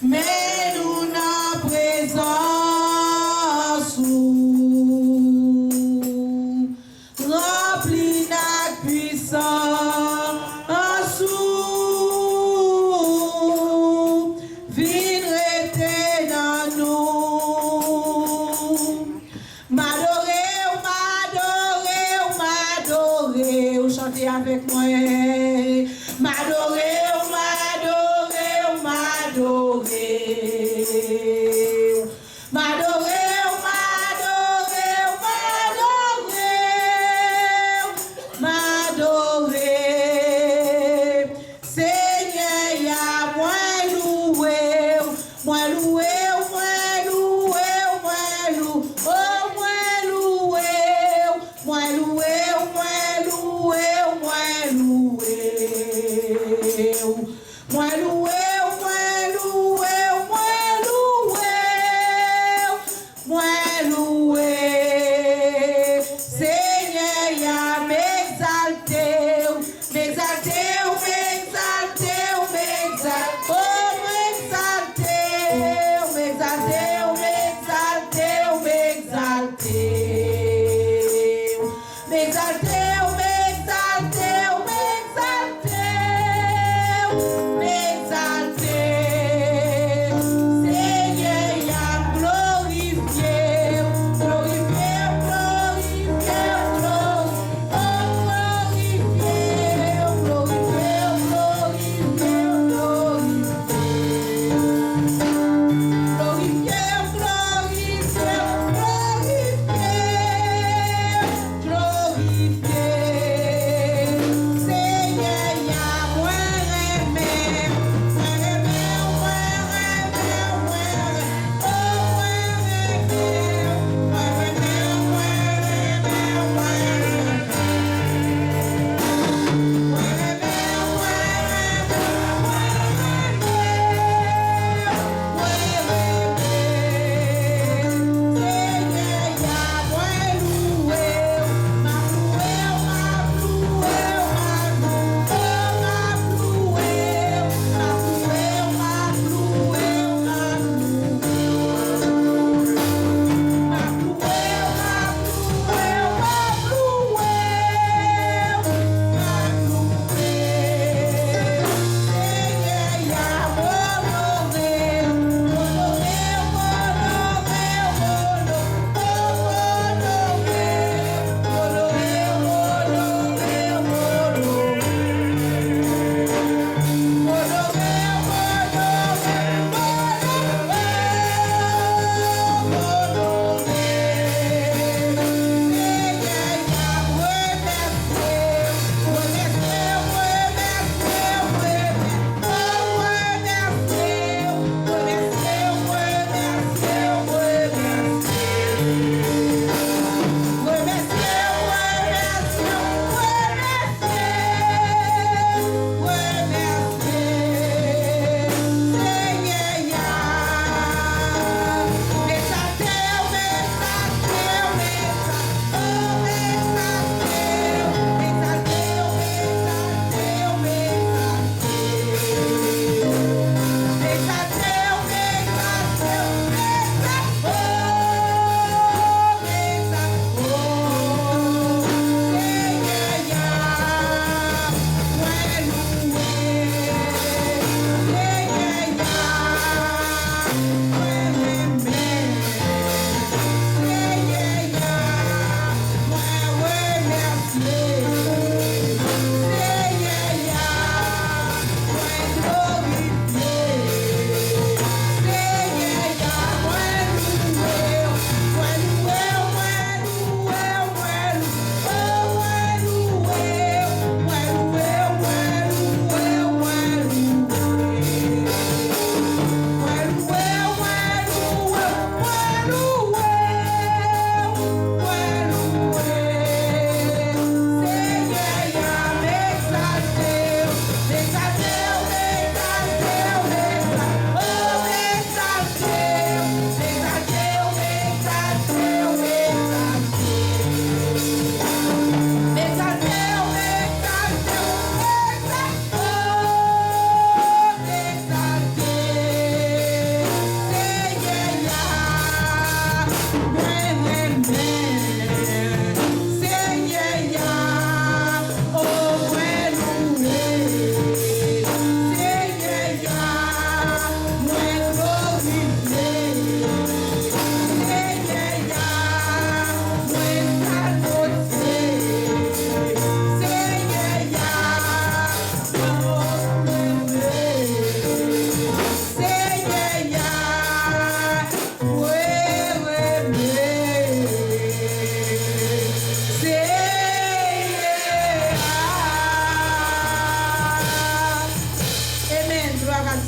mais nous n'en présence rempli la puissance vine rester dans nous. M'adorer, chantez avec moi. M'adorer, Seigneur, y'a moins loué, moins loué, moins loué, moins loué, oh, moins loué, moins loué, moins loué, moins loué, moins loué, moins loué, moins loué, Seigneur, y'a m'exalter, m'exalter, m'exalter, m'exalter, oh, m'exalter, m'exalter, m'exalter, m'exalter, m'exalter, m'exalter, m'exalter, m'exalter, Seigneur, y'a glorifié, glorifié, glorifié, glorifié, glorifié, glorifié, glorifié, glorifié.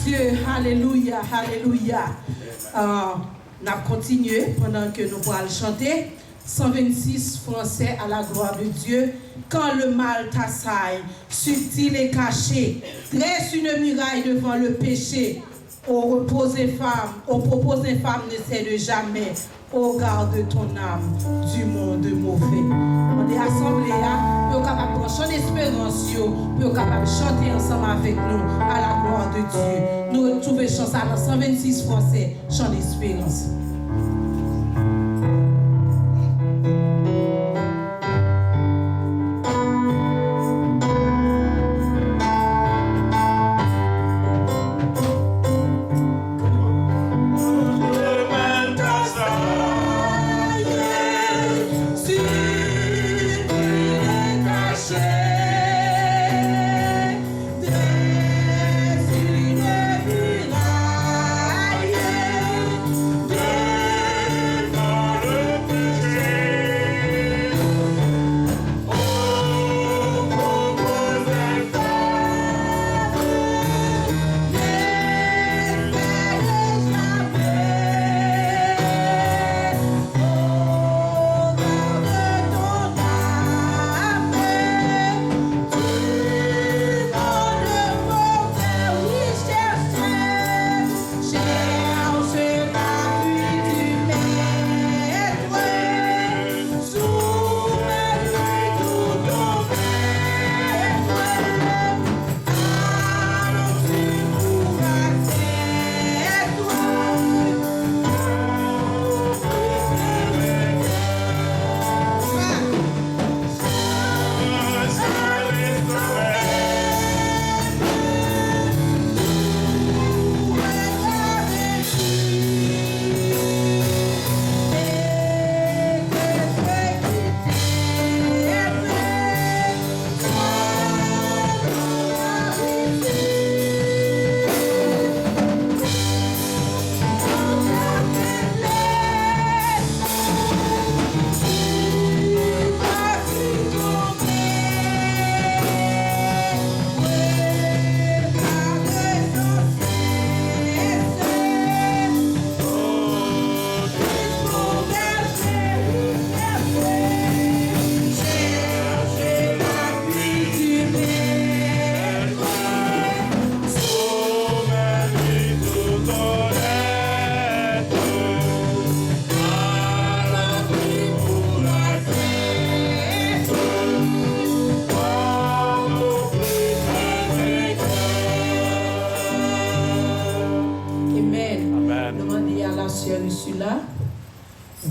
Dieu. Alléluia, alléluia. On a continué pendant que nous allons chanter. 126 français à la gloire de Dieu. Quand le mal t'assaille, subtil et caché, dresse une muraille devant le péché. Ô reposez femme, ô proposez femme ne cède jamais. Ô garde ton âme du monde mauvais. On est assemblés là, pour capable de prendre espérance, pour capable de chanter ensemble avec nous à la gloire de Dieu. Nous retrouvons chant ça dans 126 français, chant d'espérance.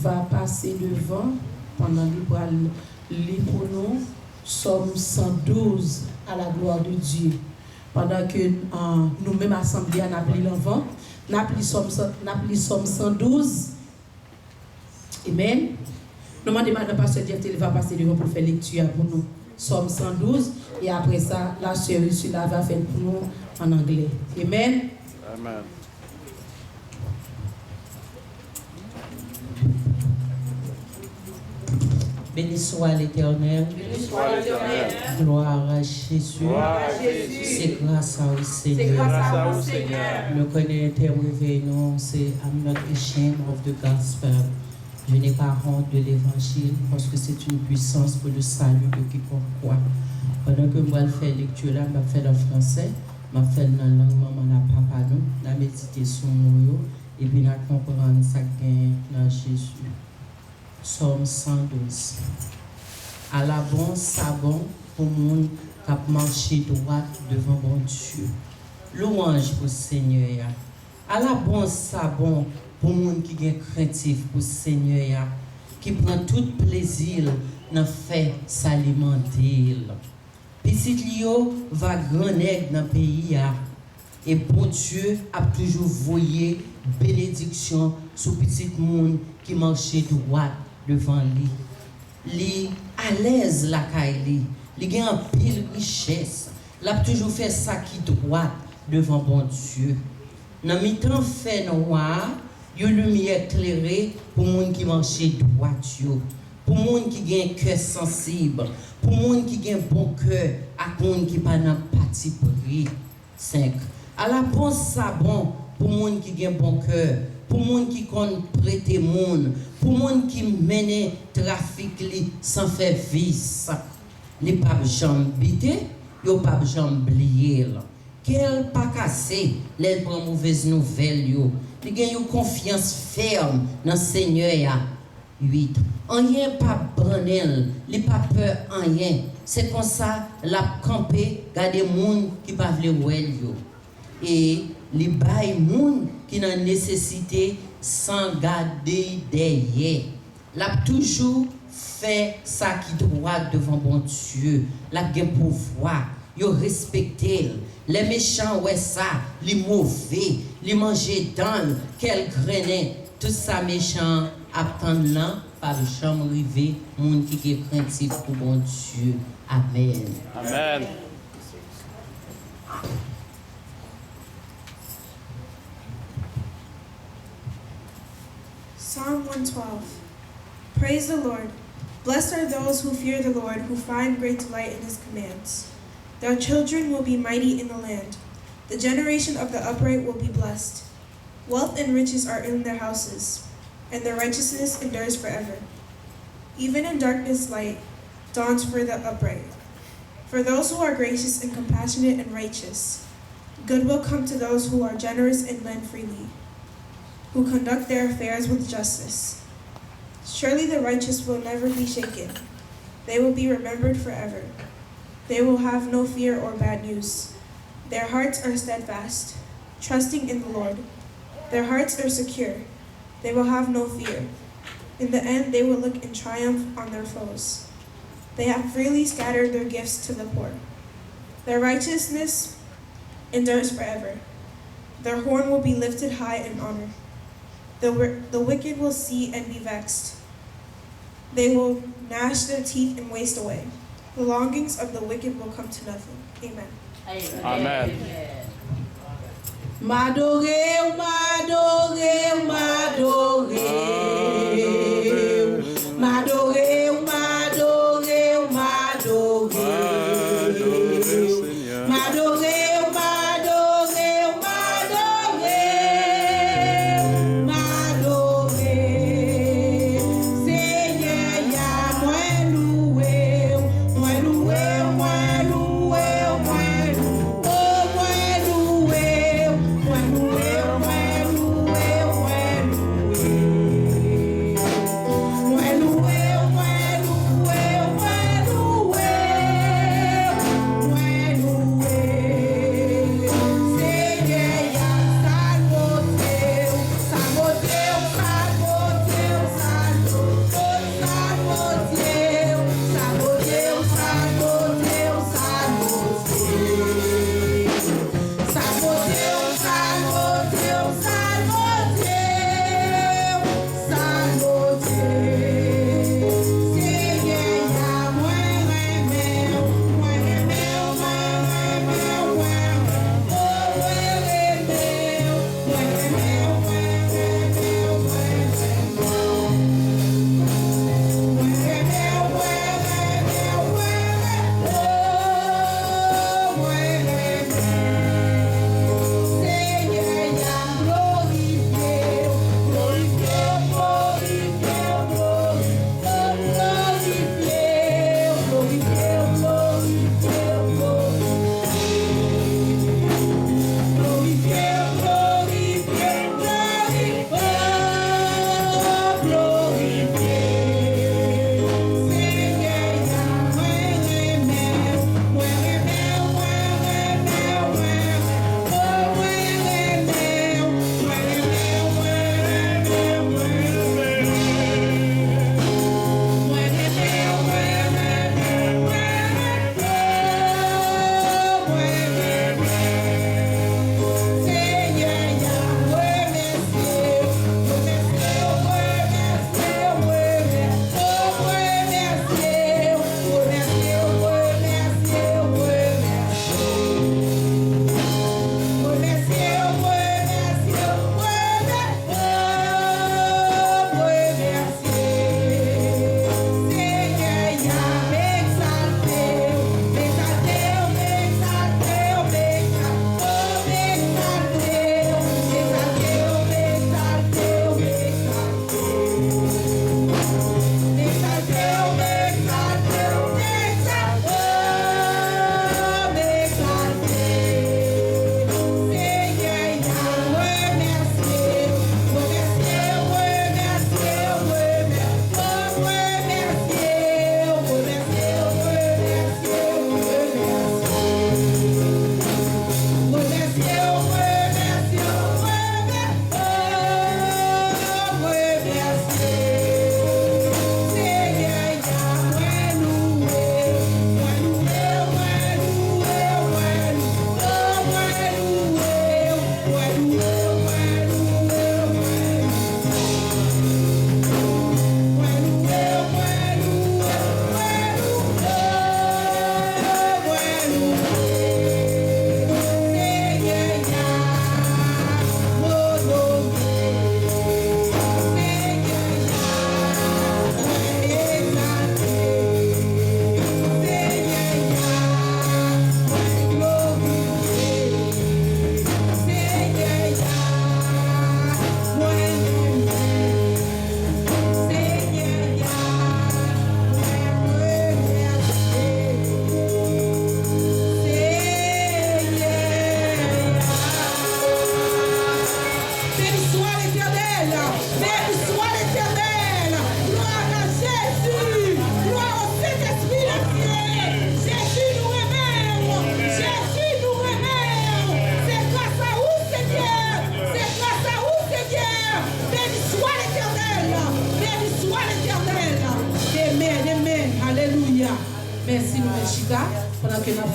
Va passer devant pendant les pour nous Somme 112 à la gloire de Dieu. Pendant que nous-mêmes assemblés on appelé l'enfant, nous appelé Somme 112. Amen. Nous demandons maintenant pasteur Jeff va passer devant pour faire lecture pour nous. Somme 112 et après ça la sœur Ursula va faire pour nous en anglais. Amen. Amen. Béni soit l'Éternel. Gloire à Jésus. C'est grâce à vous, Seigneur. Le connaître et nous, c'est I'm not ashamed of the gospel. Je n'ai pas honte de l'évangile parce que c'est une puissance pour le salut de quiconque croit. Pendant que moi je fais lecture là, je fais en français, je fais dans la langue maman papa nous, je méditer sur nous et puis je comprendre ça dans Jésus. Somme 112. À la bonne sabon pour monde qui a marché droit devant bon Dieu. Louange pour le Seigneur. À la bonne sabon pour monde qui est craintif pour le Seigneur, qui prend tout plaisir dans fait s'alimenter. Petit Lio va grand nègre dans le pays et bon Dieu a toujours voyé bénédiction sur petit monde qui marchait droit devant lui. Li à l'aise la caille, li gagne en pile richesse. L'a toujours fait ça qui droit devant bon Dieu. Dans mi-temps fait noir, une lumière éclairée pour monde qui marche droit Dieu. Pour monde qui gagne cœur sensible, pour monde qui gagne bon cœur, à monde qui pas dans parti pris. 5. À la bon sabon pour monde qui a bon cœur, pour monde qui compte prêter monde, pour monde qui mène trafic li sans faire vice. Les papes jambe bité, yo papes jambe blier. Quel pas cassé, les prend mauvaise nouvelle yo. Li gen yo confiance ferme dans Seigneur ya. 8. Rien pas branel, li pas peur rien. C'est comme ça la camper garder monde qui pas vle wel yo. Et li bay moun qui nan nécessité sans garder derrière. L'a toujours fait ça qui droit devant bon Dieu. La gen pouvoir, yo respecter. Les méchants ouais ça, les mauvais, les manger dans quel grenet, tout ça méchant attendent là par jamais rivé monde qui est craintif pour bon Dieu. Amen. Amen. Psalm 112. Praise the Lord. Blessed are those who fear the Lord, who find great delight in his commands. Their children will be mighty in the land. The generation of the upright will be blessed. Wealth and riches are in their houses, and their righteousness endures forever. Even in darkness light dawns for the upright. For those who are gracious and compassionate and righteous, good will come to those who are generous and lend freely, who conduct their affairs with justice. Surely the righteous will never be shaken. They will be remembered forever. They will have no fear or bad news. Their hearts are steadfast, trusting in the Lord. Their hearts are secure. They will have no fear. In the end, they will look in triumph on their foes. They have freely scattered their gifts to the poor. Their righteousness endures forever. Their horn will be lifted high in honor. The wicked will see and be vexed. They will gnash their teeth and waste away. The longings of the wicked will come to nothing. Amen. Amen. M'adorer, m'adorer, m'adorer. M'adorer, m'adorer, m'adorer. M'adorer, m'adorer, m'adorer. M'adorer. Seigneur, y'a moi loué, moi loué, moi loué, moi loué, moi loué, moi loué, moi loué, moi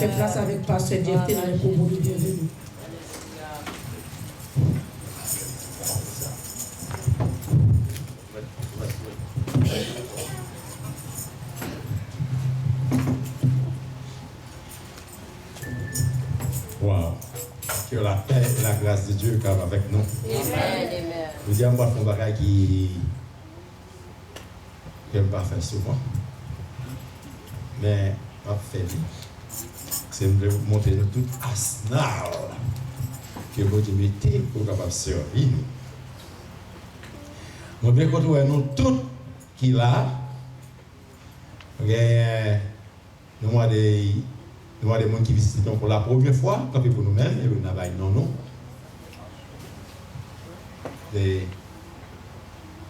fait place avec Pasteur Jeff dans les propos de bienvenue. Wow. Que la paix et la grâce de Dieu soient avec nous. Amen. Vous dites, moi, je fais un bagage qui ne pas faire souvent. Mais, je fais c'est de vous montrer tout arsenal que vous mettez pour capable servir nous. Nous bien content nous tous qui là. Nous avons des gens qui visitent pour la première fois, comme pour nous-mêmes, et nous avons non.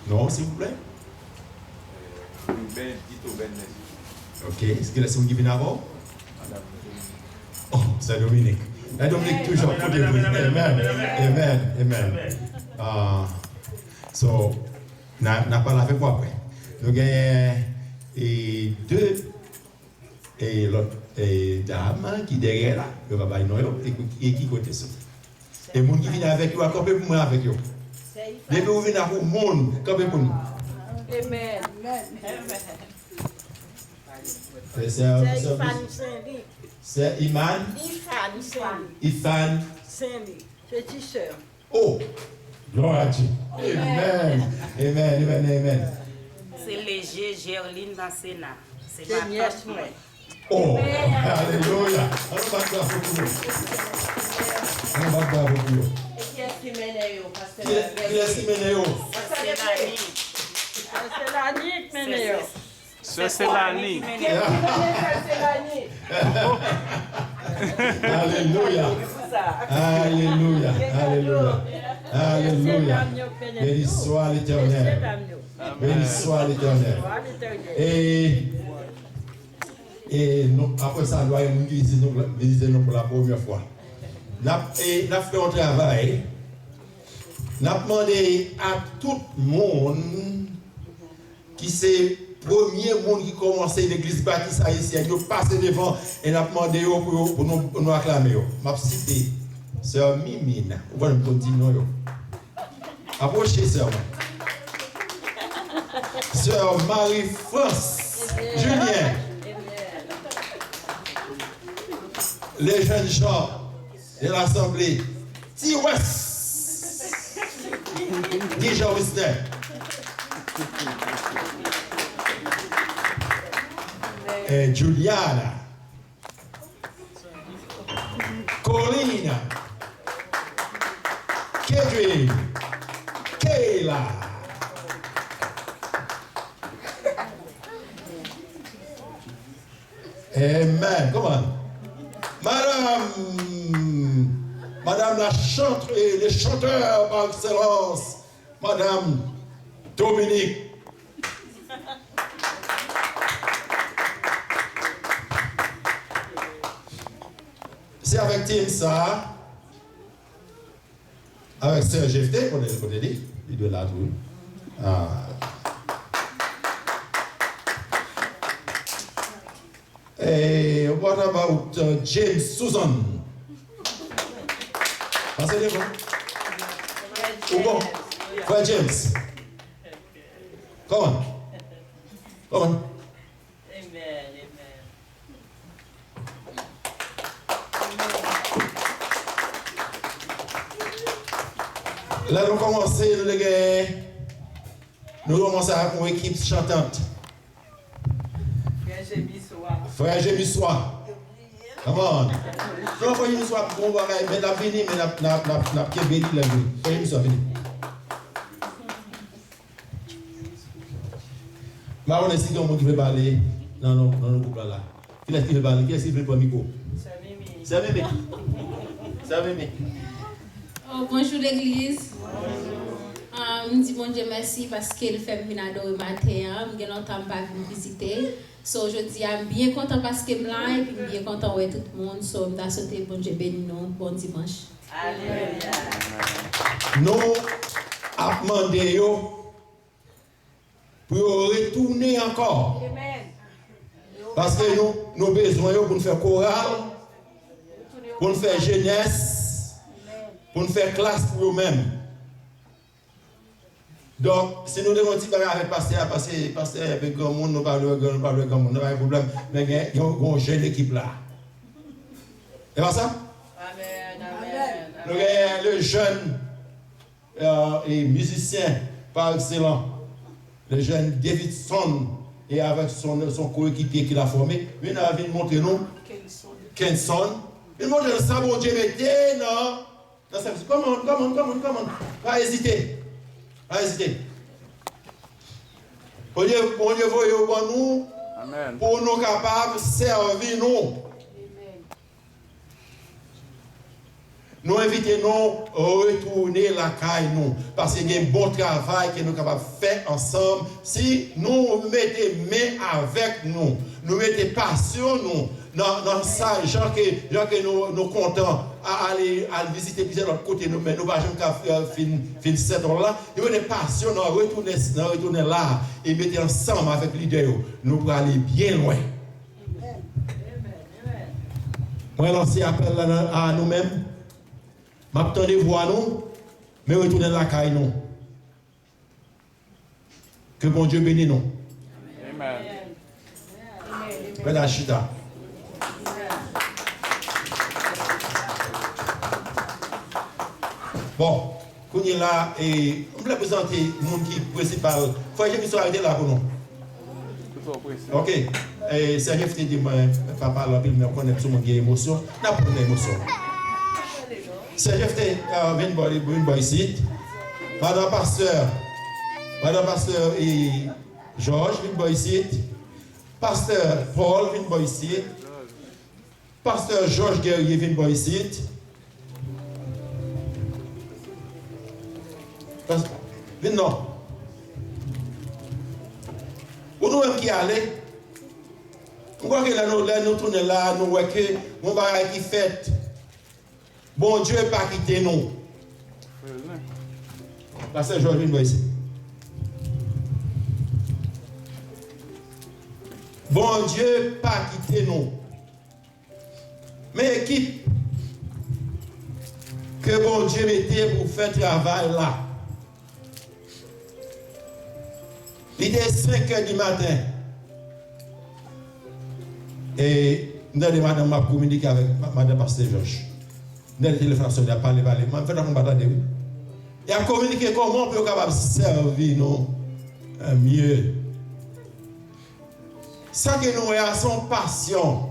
Non, s'il vous plaît. Ok, est-ce que la seconde qui vient avant? Oh, c'est Dominique. Et Dominique toujours pour dire Amen. So, n'a pas la fait quoi après? Nous avons deux et l'autre dame qui derrière là, le papa et qui côté ça. Et les gens qui viennent avec vous, accompagnez pour moi avec vous. Les gens qui viennent avec vous, monde, accompagnez pour nous. Amen. C'est Iman. Ifan. Sandy, petite sœur. Oh, gloire à Dieu. Amen. C'est léger, Gerline Massena. C'est ma tante moi. Oh, alléluia. On va bravo pour vous. Qui est-ce qui mène au Qui est-ce qui mène au? C'est l'année qui mène au. C'est l'année. Alléluia. Béni soit l'Éternel. Béni soit l'Éternel. Et nous, après ça, nous allons visiter nous pour la première fois. Nous avons fait un travail. Nous avons demandé à tout le monde qui c'est premier monde qui commençait l'église baptiste haïtienne, ils passent devant et nous avons demandé pour nous acclamer. Je vais citer Sœur Mimine. On va continuer. Approchez, Sœur. Sœur Marie-France Julien. Les jeunes gens de l'Assemblée. T-West. Déjà Wister. Et Juliana. Colina. Kedrin. Kayla. Amen. Come on. Madame la chanteuse, les chanteurs par excellence, Madame Dominique. C'est avec Tim ça, avec Sœur GFT, qu'on est dit, il doit là tout. Et what about James Susan? Passez-le bon. Ou bon? Frère James. Come on. Amen. Là, nous commençons avec une équipe chantante. Frère Jémissois. Come on. Non, frère Jémissois, bon bagaille, mais la béni, mais la béni la vie. Frère Jémissois, béni. Mais on est ici, on veut parler. Non, le groupe là. Qui est-ce qui veut parler? Qui est-ce qui veut prendre le micro? C'est Mémé. C'est Mémé. Oh, bonjour l'église. Je dis bon Dieu merci parce qu'il fait venir adorer matin. Je suis longtemps pas venir visiter. So je dis je suis bien content parce que je suis là et puis bien content de tout le monde. So je suis sauté bon Dieu béni nous. Bon dimanche. Alléluia. Nous avons demandé pour retourner encore. Amen. Parce que nous avons besoin pour nous faire chorale pour nous faire jeunesse, pour nous faire classe pour nous-mêmes. Donc, si nous devons dire avec pasteur, avec grand monde, nous parlons de grand monde, nous n'avons pas de problème, mais il y a une jeune équipe là. C'est pas ça? Amen. Le jeune et musicien par excellence, le jeune Davidson, et avec son coéquipier qu'il a formé, il a venu montrer nous, Kenson, il montre le sang, bon Dieu, mettez, non? Comment? Pas hésiter. Pas hésiter. Bon Dieu, voyez pour nous, pour nous capables de servir nous. Nous invitons à retourner la caille nous, parce qu'il y a un bon travail que nous sommes capables de faire ensemble. Si nous mettons main avec nous, nous mettons passion nous, dans ça, gens que nous comptons à aller visiter plusieurs autres côté, nous, mais nous ne pouvons pas finir cette heure-là. Nous mettons passion, nous retourner là et mettons ensemble avec l'idée, nous pouvons aller bien loin. Moi, lancer appel à nous-mêmes. M'attendez-vous à nous, mais retournez la caille nous. Que bon Dieu bénisse nous. Amen. Amen. Chita. Bon, quand il est là, et on va présenter le monde qui est principal. Il faut que je sois arrêté là pour nous. Ok. Et c'est un dit, papa, la Bible, mais on connaît tout le monde qui a émotion. On a pas d'émotion. C'est Jeff Winboy ici. Madame Pasteur et Georges Winboy ici. Pasteur Paul Winboy ici. Pasteur Georges Guerrier Winboy ici. Non. Pour nous-mêmes qui allons, on voit que là, nous tournons là, nous voyons que mon bagage qui fait. Bon Dieu pas quitté nous. Pasteur Georges Winboy ici. Bon Dieu pas quitté nous. Mais équipe que bon Dieu mettait pour faire travail là. Il est 5 h du matin. Et nous avons communiqué avec Madame Pasteur Georges. Nous avons téléphone, il a parlé. Il a communiqué comment on peut capable servir nous mieux. Ça que nous avons son passion.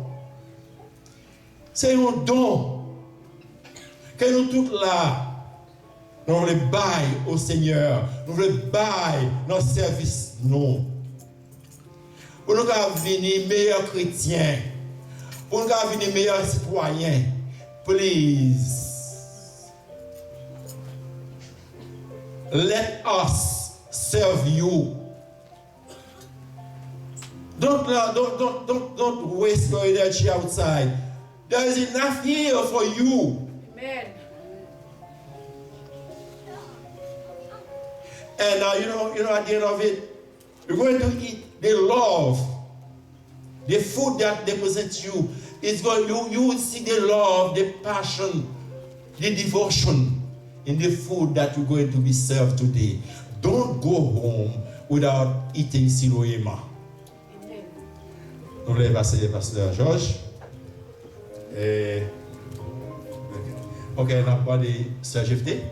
C'est un don que nous tous là, nous voulons bailler au Seigneur, nous voulons bailler notre service, nous. Pour nous devenir meilleurs chrétiens, pour nous devenir meilleurs citoyens, please, let us serve you. Don't waste your energy outside. There is enough here for you. Amen. And you know, at the end of it, you're going to eat the love, the food that represents you. It's going you will see the love, the passion, the devotion in the food that you're going to be served today. Don't go home without eating Siloema. Nous voulons passer le pasteur Georges. Ok, on a pas de Sœur Jephté.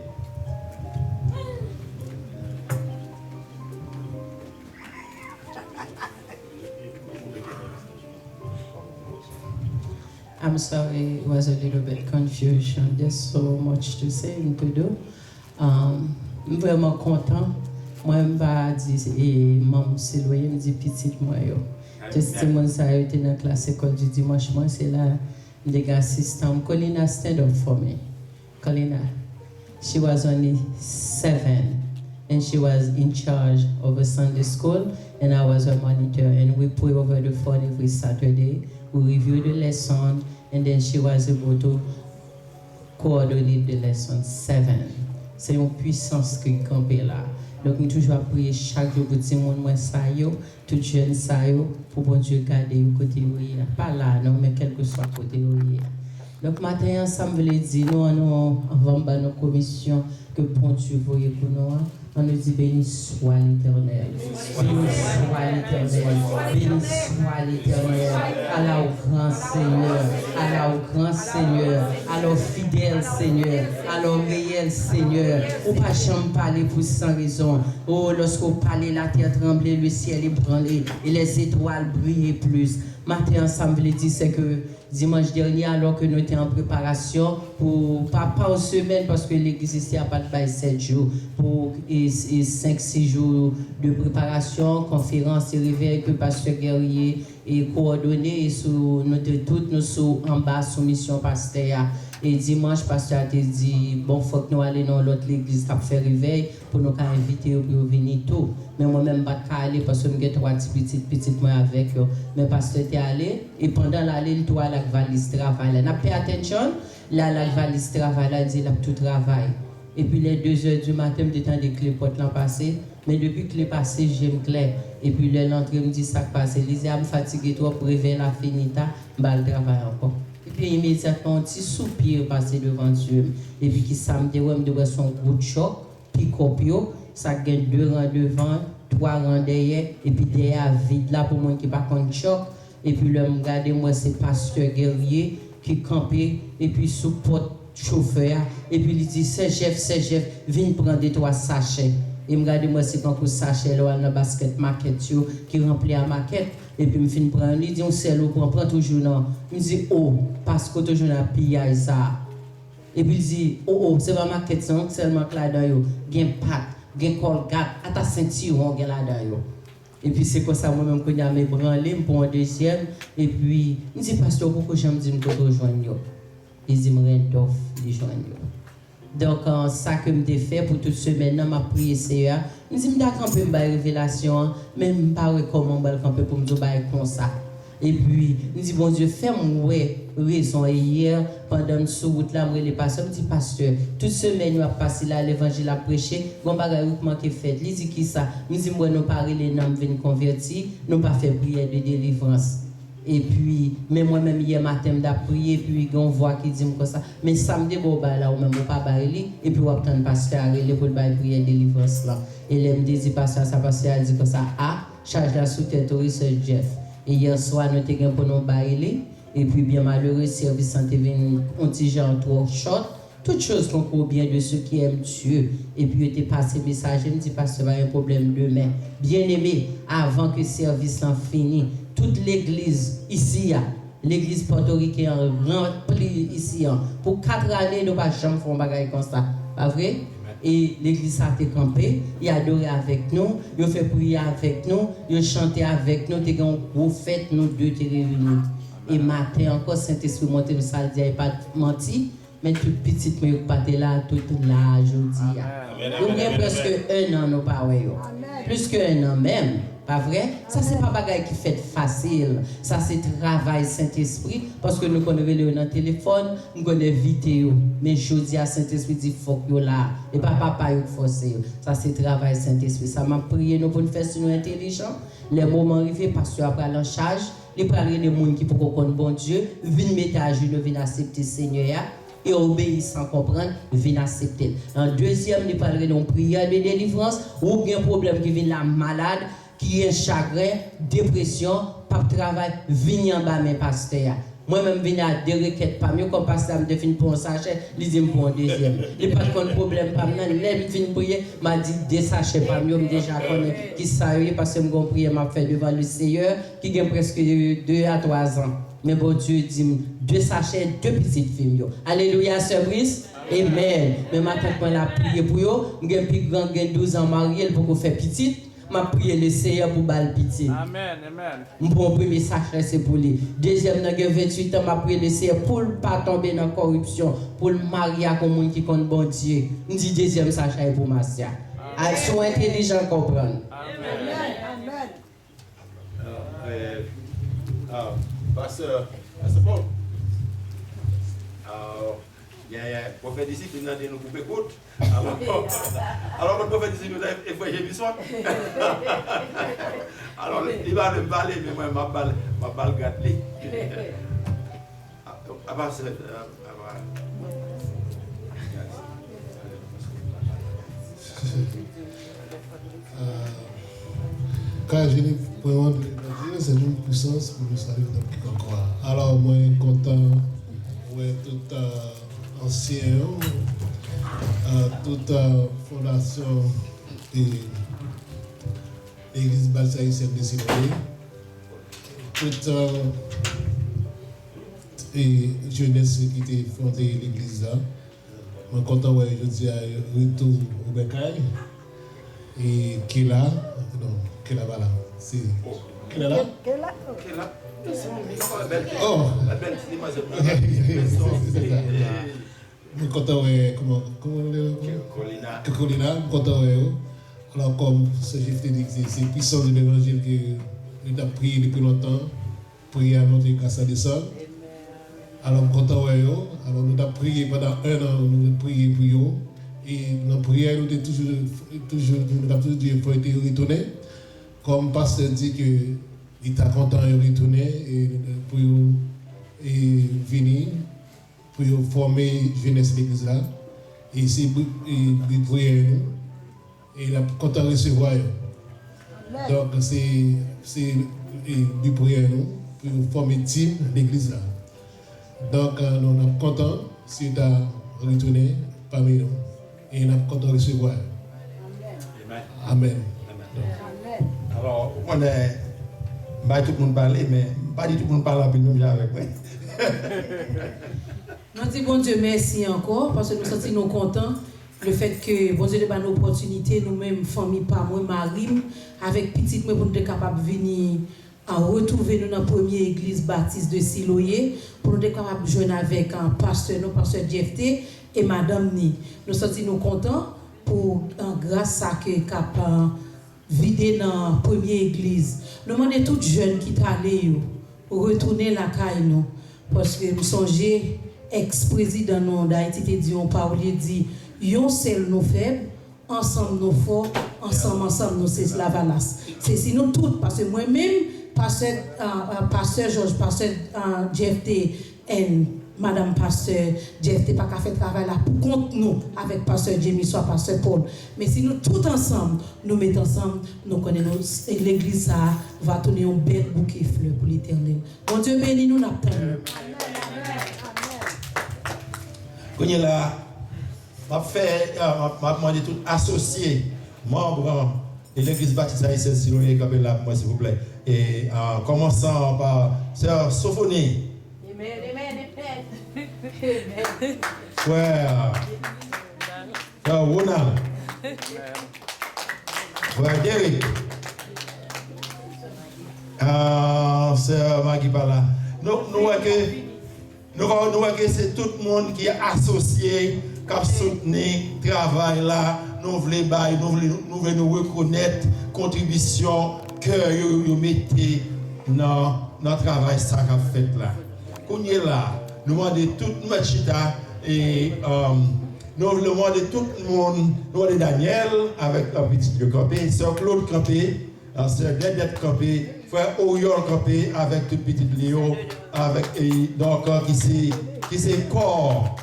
I'm sorry, it was a little bit confusion. There's so much to say and to do. Vraiment content. Moi, je ne vais pas dire, et maman Siloé me dit petite moi. Testimony ça a été dans la classe école du dimanche. Moi, c'est là, les assistants. Colina, stand up for me. Colina, she was only 7 and she was in charge of a Sunday school and I was her monitor and we pray over the phone every Saturday. We review the lesson and then she was able to coordinate the lesson. 7. C'est une puissance qui est campée là. Donc, nous toujours prier chaque jour pour dire moi ça yo, tout jeune ça yo, pour bon Dieu garder au côté où il pas là non mais quel que soit côté où il Donc, matin, ensemble, les dit, nous, avant de nos commissions, que bon Dieu voyait pour nous, on nous dit béni soit l'Éternel. Béni soit l'Éternel. Béni soit l'Éternel. Allah au grand Seigneur. Allah au grand Seigneur. Allah au fidèle Seigneur. Allah au réel Seigneur. Ou pas jamais parler pour sans raison. Oh, lorsqu'on parle, la terre tremblait, le ciel ébranlé et les étoiles brillaient plus. Matin, ensemble, dit c'est que dimanche dernier, alors que nous étions en préparation pour pas une semaine, parce que l'église ici a pas de 7 jours, pour 5-6 jours de préparation, conférence et réveil que pasteur Guerrier et coordonné et sous toutes nous sommes en bas sous mission pasteur. Et dimanche, pasteur a dit, bon, il faut que nous allions dans l'autre église pour faire réveil, pour nous inviter pour venir tout. Mais moi-même, je ne peux pas aller parce que j'ai 3 petites moi avec eux. Mais pasteur était allé, et pendant l'aller, il doit la valise travail. N'a pas attention, là, la valise travail, là, il dit, là, tout travail. Et puis, les 2h du matin, je me des clés pour l'an passé. Mais depuis que les passé, j'aime clair. Et puis, l'entrée me dit, ça passe. Lisez, je me fatigue trop pour réveiller la finita, je vais le travail encore. Et puis immédiatement, un petit soupir passé devant Dieu. Et puis qui samedi, on me son gros de choc, puis copio, ça gagne 2 rangs devant, 3 rangs derrière, et puis derrière vide là pour moi qui pas contre choc. Et puis là, me regarde moi, c'est pasteur Guerrier qui campait, et puis sous porte chauffeur, et puis il dit, c'est chef, viens prendre 3 sachets. Et me regarde moi, c'est quand vous sachet là, dans basket maquette qui remplit la maquette. Et puis, je me prends, il dit, on sait l'eau, prend toujours, non. Il dit, oh, parce que toujours, on a pillé ça. Et puis, il dit, oh, c'est pas ma question, seulement que là-dedans, il y a un pat, il y a un colgate, à ta ceinture, on a là-dedans. Et puis, c'est comme ça, moi-même, quand il y a mes branlés, pour un deuxième. Et puis, il dit, pasteur, pourquoi j'aime dire que je rejoindre? Il dit, je me rends de joindre. Donc, ça que je fait pour toute semaine, je prié Seigneur. Je me dis, je vais camper une révélation, mais je ne sais pas comment je vais camper pour me dire comme ça. Et puis, je me dis, bon Dieu, fais-moi raison. Et hier, pendant ce route là, je me pasteur, je me dis, pasteur, toute semaine, je vais passer là, l'évangile à prêcher, je vais faire fait. Il dit, qui ça? Je me dis, moi, nous parlons les noms, venir convertir, nous pas faire prière de délivrance. Et puis, mais moi-même, hier matin, je prié, puis on voit qui dit comme ça. Mais samedi, bon, là, ou même, pas bailler, et puis on attend le pasteur à pour le prier délivrance là. Et là, me dit, pasteur, ça, pasteur a dit comme ça, ah, charge la sous-tête au Jeff. Et hier soir, nous avons pour nous bailler, et puis, bien malheureux, service santé venu, on dit genre trop short. Toutes choses qu'on court bien de ceux qui aiment Dieu. Et puis, il était passé message, je me dis, pasteur, il y a un problème demain. Bien aimé, avant que le service en finisse, toute l'église ici, l'église portoricaine remplie ici, pour 4 années, nous ne pouvons jamais faire un bagage comme ça. Pas vrai? Et l'église a été campée, il a adoré avec nous, il a fait prier avec nous, il a chanté avec nous, il a une grosse fête, nous deux étaient réunis. Et matin encore, Saint-Esprit monté, nous ça dit, il n'a pas menti, mais toute petite, mais il pas là, toute là, je dis. Il y a presque 1 an, nous pas plus que 1 an même. Pas vrai? Ça, c'est pas bagaille qui fait facile. Ça, c'est travail Saint-Esprit. Parce que nous connaissons dans le téléphone, nous connaissons vidéo. Mais je dis à Saint-Esprit, il faut que là. Et pas papa, il faut forcer. Ça, c'est travail Saint-Esprit. Ça m'a prié nous pour nous faire si nous intelligents. Les moments arrivés, parce que après en charge, il parle des gens qui peuvent connaître bon Dieu, viennent mettre à genoux, viennent accepter le Seigneur. Et obéir sans comprendre, viennent accepter. En deuxième, il parle de prière de délivrance, ou bien un problème qui vient la malade, qui est chagrin, dépression, pas de travail, venir en bas mes pasteurs. Moi-même, je viens à 2 requêtes pas mieux, comme pasteur me définit pour un sachet, il dit pour un deuxième. Il n'y a pas de problème pas mieux, il vient prier, m'a dit 2 sachets pas mieux, je déjà connais qui savait parce que je prier m'a fait devant le Seigneur, qui a presque 2 à 3 ans. Mais bon Dieu dit 2 sachets, 2 petites filles. Alléluia, Sœur Brice. Amen. Mais maintenant, quand la prié pour eux, je suis plus grand, 12 ans marié pour qu'on fasse petite. m'a prié le Seigneur pour bal pitié. Amen, amen. Mon premier sacré c'est pour lui. Deuxième, dans 28 ans, m'a prié le Seigneur pour ne pas tomber dans la corruption, pour le marier avec un monde qui compte bon Dieu. Je dis deuxième sacré pour ma sœur. Elles sont intelligents comprendre. Amen. Pasteur Paul. Il y a un prophète ici qui nous a dit nous couper côte. Alors, le prophète ici nous a dit j'ai besoin. Alors, il va me parler, mais moi, ma balle gâte. Quand je l'ai vraiment de l'évangile, c'est une puissance pour nous saluer dans quiconque croit. Alors, moi, je suis content, ouais, tout ancien, toute fondation de l'église baptiste haïtienne de Siloé, toute jeunesse qui était fondée l'église là. Je suis content, ouais, je dis à retour au Bécaye et qui est là, non. Quelle là-bas là? C'est. Quelle là? Oh! Je suis content, comment on dit? Colina, je suis content, alors, comme ce que je dit, c'est puissant de l'évangile que nous avons prié depuis longtemps, prier à notre grâce à descendre. Alors, je suis content, alors nous avons prié pendant 1 an, nous avons prié pour eux. Et dans la prière, nous avons toujours dit qu'il faut être retourné. Comme le pasteur dit qu'il était content de retourner pour venir, pour former la jeunesse de l'église là. Et c'est une prière et il a content de recevoir. Donc c'est une prière pour former une team de l'église là. Donc nous sommes contents si tu as retourné parmi nous et nous sommes contents de recevoir. Amen. Alors, on est. Pas tout le monde parler, mais pas du tout le monde parle avec nous avec moi. Nous disons bon Dieu merci encore parce que nous sommes nous contents le fait que bon Dieu nous donne l'opportunité nous-mêmes famille par moi Marie avec petite moi pour nous être capable de venir en retrouver nous dans la première église baptiste de Siloé pour nous être capable de joindre avec un pasteur JFT et madame Ni. Nous sommes nous contents pour grâce à que capable vider dans la première église. Nous demandons tous les jeunes qui sont allés retourner la caille nous. Parce que nous sommes ex-président d'Haïti qui dit, on parle, dit, yon seul nous faibles, ensemble nous forts, ensemble nous c'est la valasse. C'est si nous tous, parce que moi-même, pasteur Georges, pasteur JFT, Madame Pasteur JFT pas qu'à faire travail là pour contre nous avec Pasteur Jamie soit Pasteur Paul. Mais si nous tous ensemble, nous mettons ensemble, nous connaissons l'église ça va tourner un bel bouquet fleurs pour l'éternel. Bon Dieu béni nous n'attendons. Quand il là, m'a demandé tout associé, membre de l'église baptiste haïtienne Siloé Siloé là moi s'il vous plaît. Et en commençant par sœur Sophonie. Frère Ronald, frère Derek, sœur Maggie Bala. Nous voyons que c'est tout le monde qui est associé, qui a soutenu le travail là. Nous voulons nous reconnaître contribution que vous mettez dans le travail ça qu'a fait là. Quand il est là, nous demandons tout notre chita et nous demandons tout le monde, nous demandons Daniel avec un petit de campé, sœur Claude campé, sœur Gladette campé, frère Oriol campé avec tout petit Léo, avec donc qui c'est corps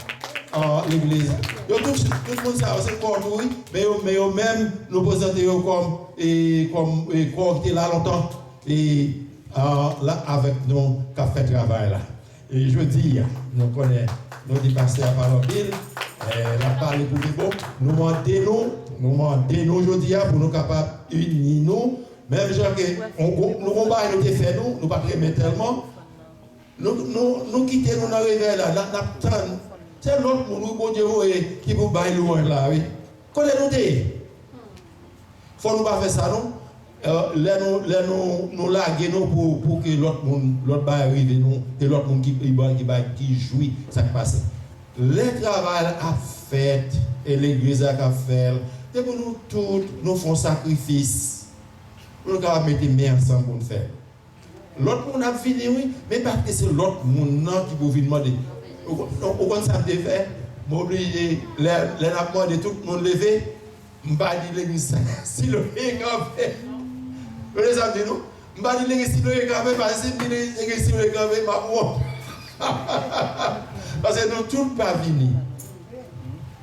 en l'église. Tout le monde ça c'est corps oui, mais même nous présentons comme corps qui est là longtemps et là avec nous qui a fait travail là. Et je dis, nous connaissons, nous dépassons la parole ville, la parole pour les bons, nous demandons aujourd'hui pour nous capables d'unir nous, même gens que nous combattons, nous fait nous, nous pas aimer tellement, nous quittons nous dans le réveil là, c'est l'autre monde, bon Dieu, qui vous baille loin là, oui. Connaissez-nous, faut nous pas faire ça, non? Nous laguer pour que l'autre va arriver nous et l'autre monde qui jouit ça qui passe. Le travail a fait et l'église a fait et pour nous tous nous faisons sacrifice pour nous mettre main ensemble pour nous faire. L'autre monde a fini oui mais parce que c'est l'autre monde qui peut venir demander. Au contraire ça me fait m'obliger les apports de tout le monde lever m'pas dire l'église si le fait les amis, nous, je vais dire que si nous sommes capables, parce que si nous sommes capables, Parce que nous tous pas venus.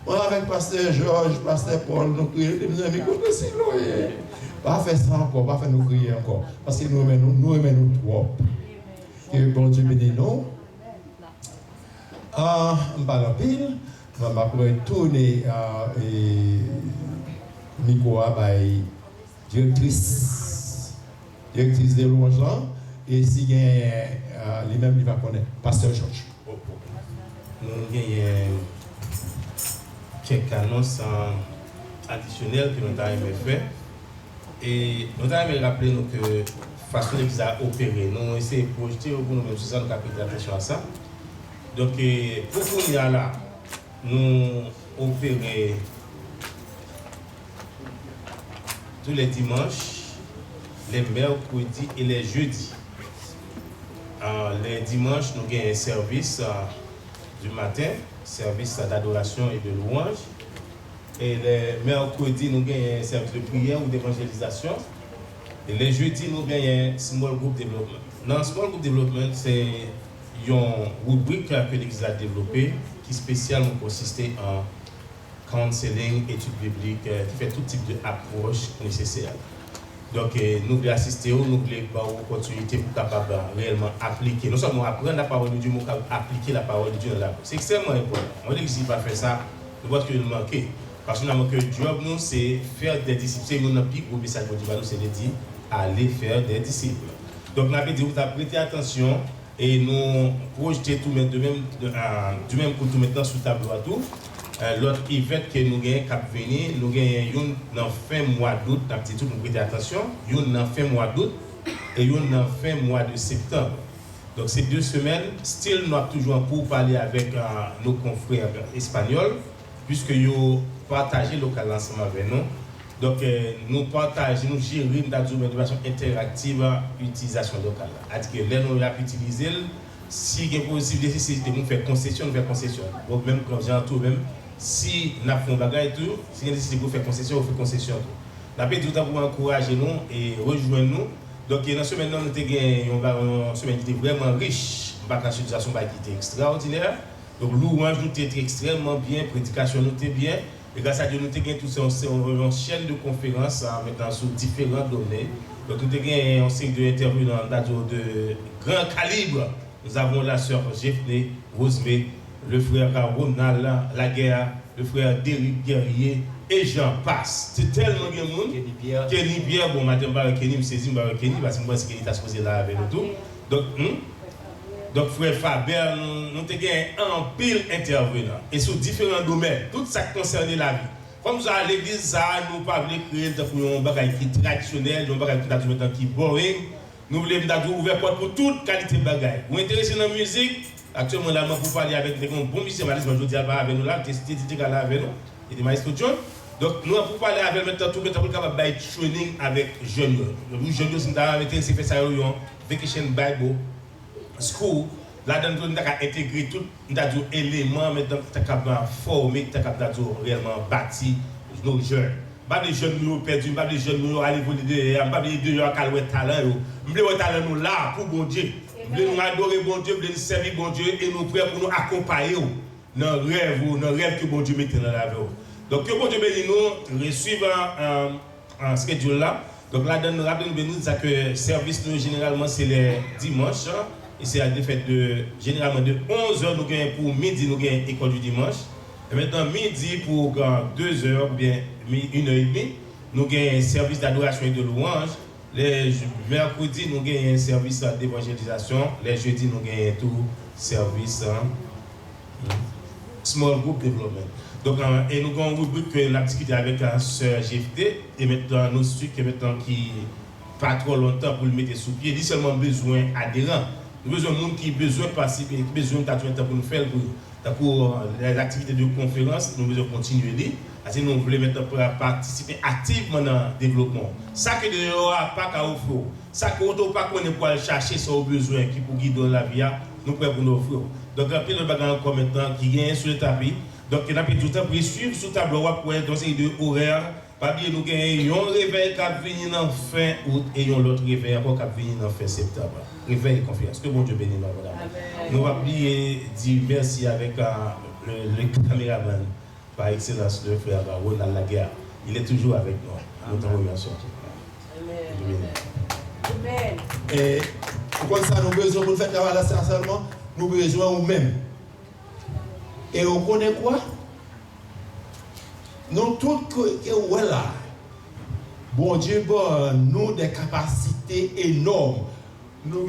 On avec pasteur Georges, pasteur Paul, nous crions, nous amis, pas faire ça encore, pas faire nous crier encore. Parce que nous aimons nous trop. Que bon Dieu bénisse nous. On parle en pile. On va retourner à micro à directrice de louange là. Et si il y a lui-même, il va connaître. Pasteur Georges. Nous avons quelques annonces additionnelles que nous avons fait. Et nous avons rappelé que la façon dont ils ont opéré, nous avons essayé de projeter pour nous-mêmes, nous avons prêté attention à ça. Donc, pour qu'on y a là, nous opérons tous les dimanches, les mercredis et les jeudis. Les dimanches, nous avons un service du matin, service d'adoration et de louange. Et les mercredis, nous avons un service de prière ou d'évangélisation. Et les jeudis, nous avons un small group development. Dans le small group development, c'est une rubrique que l'Église a développée qui spécialement consiste en counseling, études bibliques, qui fait tout type d'approche nécessaire. Donc, nous voulons assister, nous voulons avoir une opportunité pour capable réellement appliquer, non seulement apprendre la parole de Dieu, mais appliquer la parole de Dieu dans la vie. C'est extrêmement important. On dit que si on ne fait pas ça, nous voyons que nous manquons. Parce que notre job, nous, c'est faire des disciples. C'est notre plus gros message de Dieu, c'est de dire aller faire des disciples. Donc, nous avons dit, vous avez prêté attention et nous projeter tout du même coup tout maintenant sur le tableau à tout. L'autre event que nous avons cap venir, nous avons dans fin mois d'août, nous prêter attention, une dans fin mois d'août et une dans fin mois de septembre. Donc ces 2 semaines, still nous avons toujours pour parler avec nos confrères espagnols, puisque nous partagons local ensemble avec nous. Donc nous partageons, nous gérons de façon interactive l'utilisation locale. C'est-à-dire que là nous avons utilisé, si il est possible de nous faire concession, nous faisons concession. Donc même quand j'entends même, si nous avons fait un bagage et tout, si nous décidons de faire concession, on fait concession. Nous avons tout le temps pour encourager nous et rejoindre nous. Donc dans ce semaine, nous avons une semaine qui était vraiment riche. La situation qui était extraordinaire. Donc louange nous était extrêmement bien, prédication nous était bien. Et grâce à Dieu, nous avons toute une chaîne de conférences maintenant sur différents domaines. Donc nous avons une série d'intervenants de grand calibre. Nous avons la sœur Jeffney, Rosemée, le frère Ronald Laguerre, le frère Derrick Guerrier, et j'en passe. C'est tellement de monde. Kenny Pierre, bon, matin, Kenny me saisit, Kenny, parce que moi, c'est Kenny qui a supposé là avec nous tout. Donc, frère Faber, nous avons un pile intervenant. Et sur différents domaines, tout ça qui concerne la vie. Comme nous à l'église, nous ne pouvons pas créer un bagage qui est traditionnel, un bagage qui est boring. Nous voulons ouvrir porte pour toute qualité de bagage. Vous êtes intéressé dans la musique, actuellement, là, pour parler avec des bons musiciens, je dis avec nous là, c'est là avec nous, et des maestros John. Donc, nous pour parler avec maintenant, tout le monde capable de training avec jeunes. Nous, jeunes, nous avons intéressé à faire ça, Vacation Bible School. Là-dedans, nous avons intégré tous les éléments, maintenant, nous avons capable de former, nous avons capable de réellement bâtir nos jeunes. Pas des jeunes qui ont perdu, pas des jeunes qui ont allé voler derrière, pas des jeunes qui ont talent. Nous voulons talent nous là pour bon Dieu. Nous voulons adorer bon Dieu, nous voulons servir bon Dieu et nous prêts pour nous accompagner dans le rêve que bon Dieu mette dans la vie. Donc que bon Dieu bénisse nous, suivre un schedule là. Donc là, nous rappelons que le service nous généralement c'est les dimanches. Et c'est généralement de 11h nous gagnons pour midi, nous gagnons école du dimanche. Et maintenant, midi pour 2h, ou bien 1h30, nous gagnons un service d'adoration et de louange. Les mercredis, nous gagnons un service d'évangélisation. Les jeudis, nous gagnons tout service small group development. Donc, et nous avons une rubrique que nous avons discuté avec la sœur GFT. Et maintenant, nous sommes qui pas trop longtemps pour le mettre sous pied. Il y a seulement besoin d'adhérents. Nous avons besoin de gens qui ont besoin de participer, qui ont besoin de temps pour nous faire pour les activités de conférence. Nous devons continuer. Parce que nous voulons maintenant participer activement dans le développement. Ça que nous n'avons pas qu'à offrir, ça que nous n'avons pas qu'on chercher sur besoin qui pour guider la vie, nous pouvons nous offrir. Donc, il y a plein de bagages encore maintenant qui viennent sur le tapis. Donc, il y a tout le temps pour suivre sur le tableau pour une série d'horaires Pas bien nous gagnons un réveil qui a venu en fin août et un autre réveil encore qui a venu en fin septembre. Réveil et confiance. Que bon Dieu bénisse nous, madame. Nous allons dire merci avec le caméraman par excellence, le frère Ronald Laguerre. Il est toujours avec nous. Nous t'en remercions. Amen. Et comme ça, nous avons besoin pour faire travail là seulement, nous avons besoin nous-mêmes. Et on connaît quoi? Nous tous que voilà, bon Dieu, nous des capacités énormes. Nous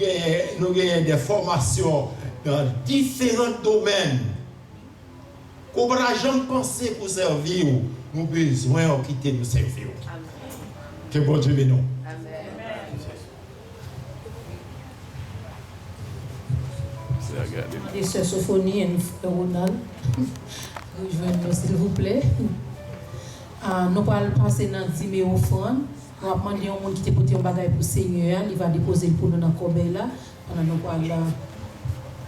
avons des formations dans différents domaines. Qu'on ne va jamais penser pour servir, nous avons besoin de quitter nous servir. Que bon Dieu bénisse. Et Sœur Sophonie et Ronald, rejoignez-nous s'il vous plaît. Nous allons passer dans 10 000 offrandes. Nous allons demander à un monde qui te porté un bagage pour le Seigneur. Il va déposer pour nous dans le corbeille là. Nous allons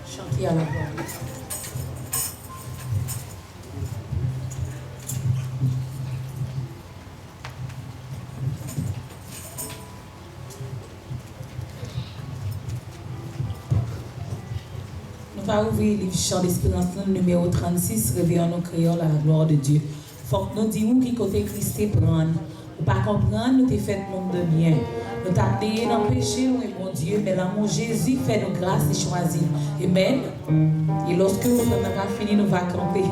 chanter à la gloire. Nous allons ouvrir le livre Chant d'Espérance, numéro 36, réveillons nos créoles à la gloire de Dieu. Il faut que nous disions qui côté Christ est prendre. Ou pas comprendre, nous t'es fait monde de bien. Nous t'avons payé dans le péché, oui, mon Dieu, mais l'amour Jésus fait nous grâce et choisir. Amen. Et lorsque nous avons fini, nous allons camper. Jésus.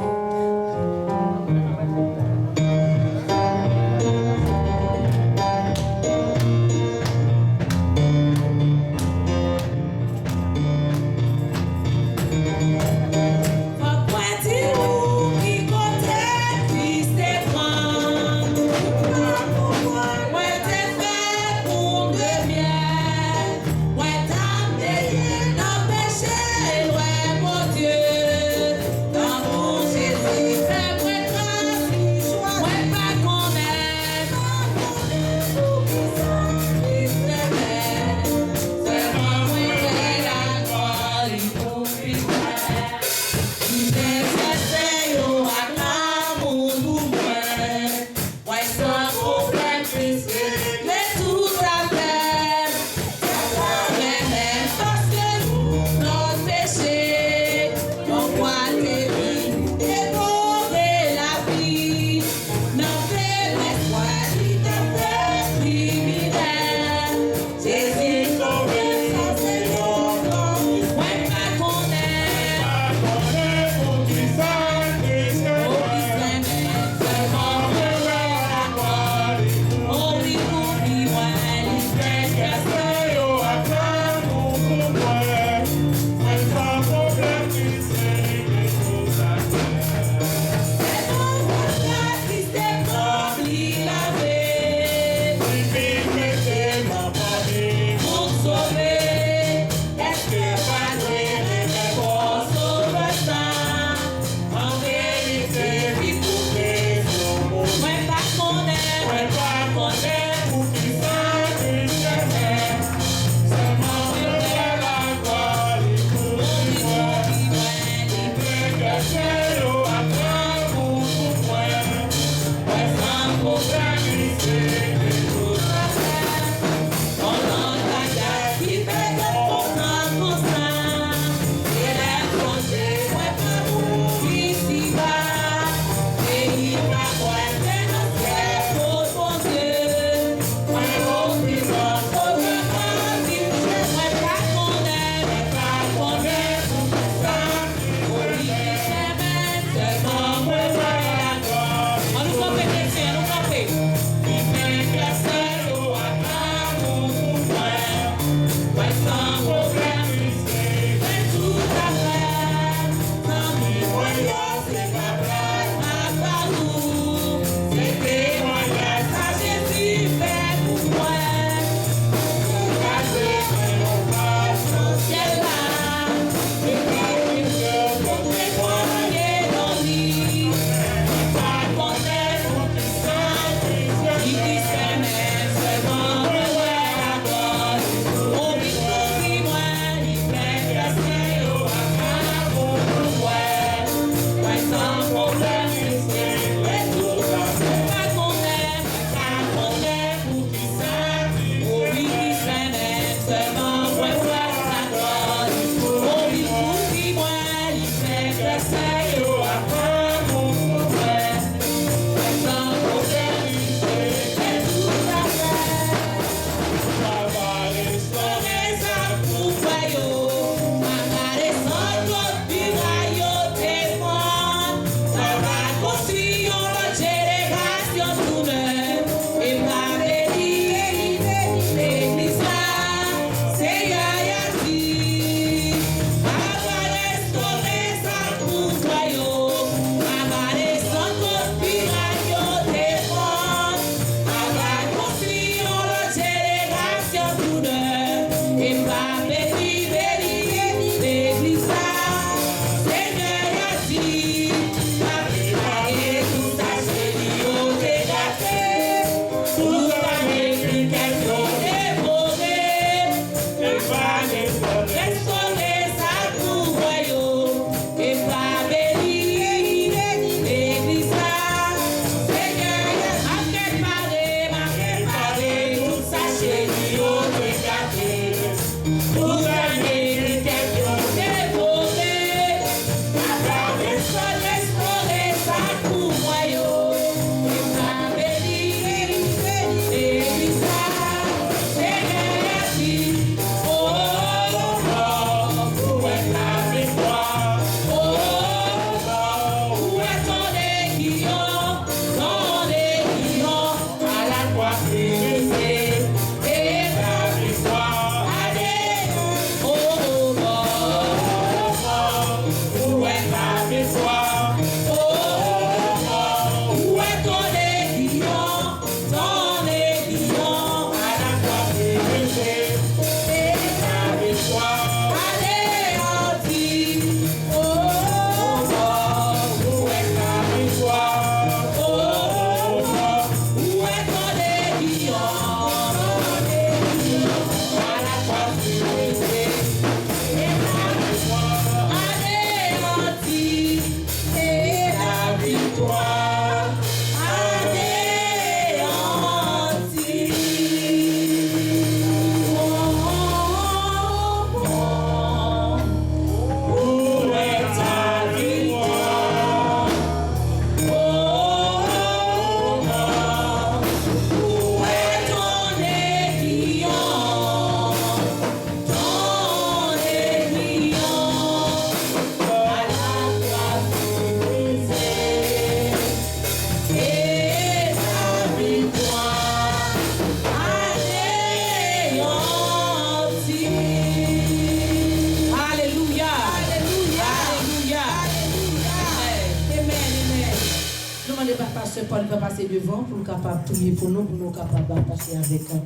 pasteur Paul va passer devant pour capable prier pour nous capables passer avec un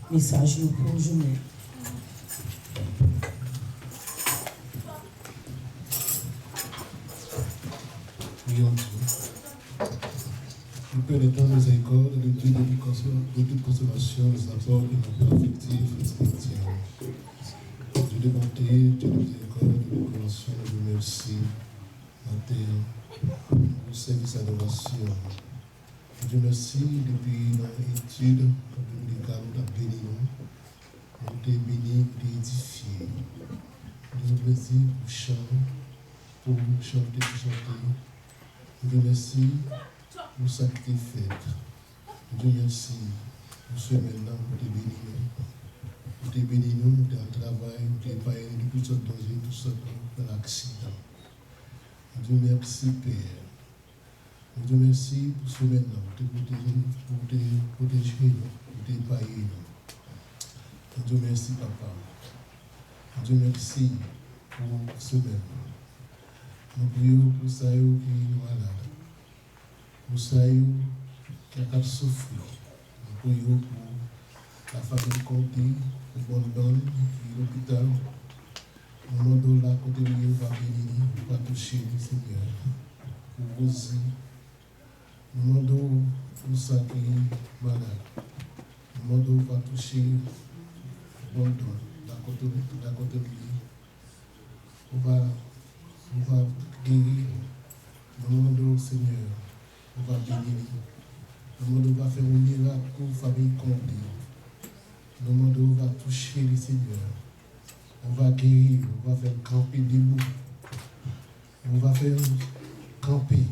message pour le journée. Prions Dieu. Le Père étant miséricorde, le Dieu de toute consolation, nous apporte une paix affective et spirituelle. Dieu de bonté, Dieu de miséricorde, de compréhension, de merci, matin, pour service et adoration. Dieu merci, depuis l'étude, nous avons béni nous, nous t'es béni, nous t'es édifié. Dieu merci pour chanter, pour chanter. Dieu merci pour ça que tu fait. Dieu merci pour ce maintenant, pour te bénir. Pour te bénir, nous, dans le travail, pour te payer de toutes sortes de dangers, toutes sortes d'accidents. Dieu merci, Père. Dieu merci pour ce maintenant, pour te protéger, pour te payer. Dieu merci, Papa. Dieu merci pour ce maintenant. Nous prions pour ça qui est malade, pour ça qui a souffert. Nous prions pour la famille Conti, pour Bondon, qui est à l'hôpital. Nous demandons la côté de nous va bénir, va toucher le Seigneur. Pour Rosie, nous demandons pour ça qui est malade. Nous demandons va toucher Bondon, la côté de lui. On va guérir, nous demandons au Seigneur, on va bénir, nous demandons va faire un miracle pour la famille Condé, nous demandons va toucher le Seigneur, on va guérir, on va faire camper debout, on va faire camper,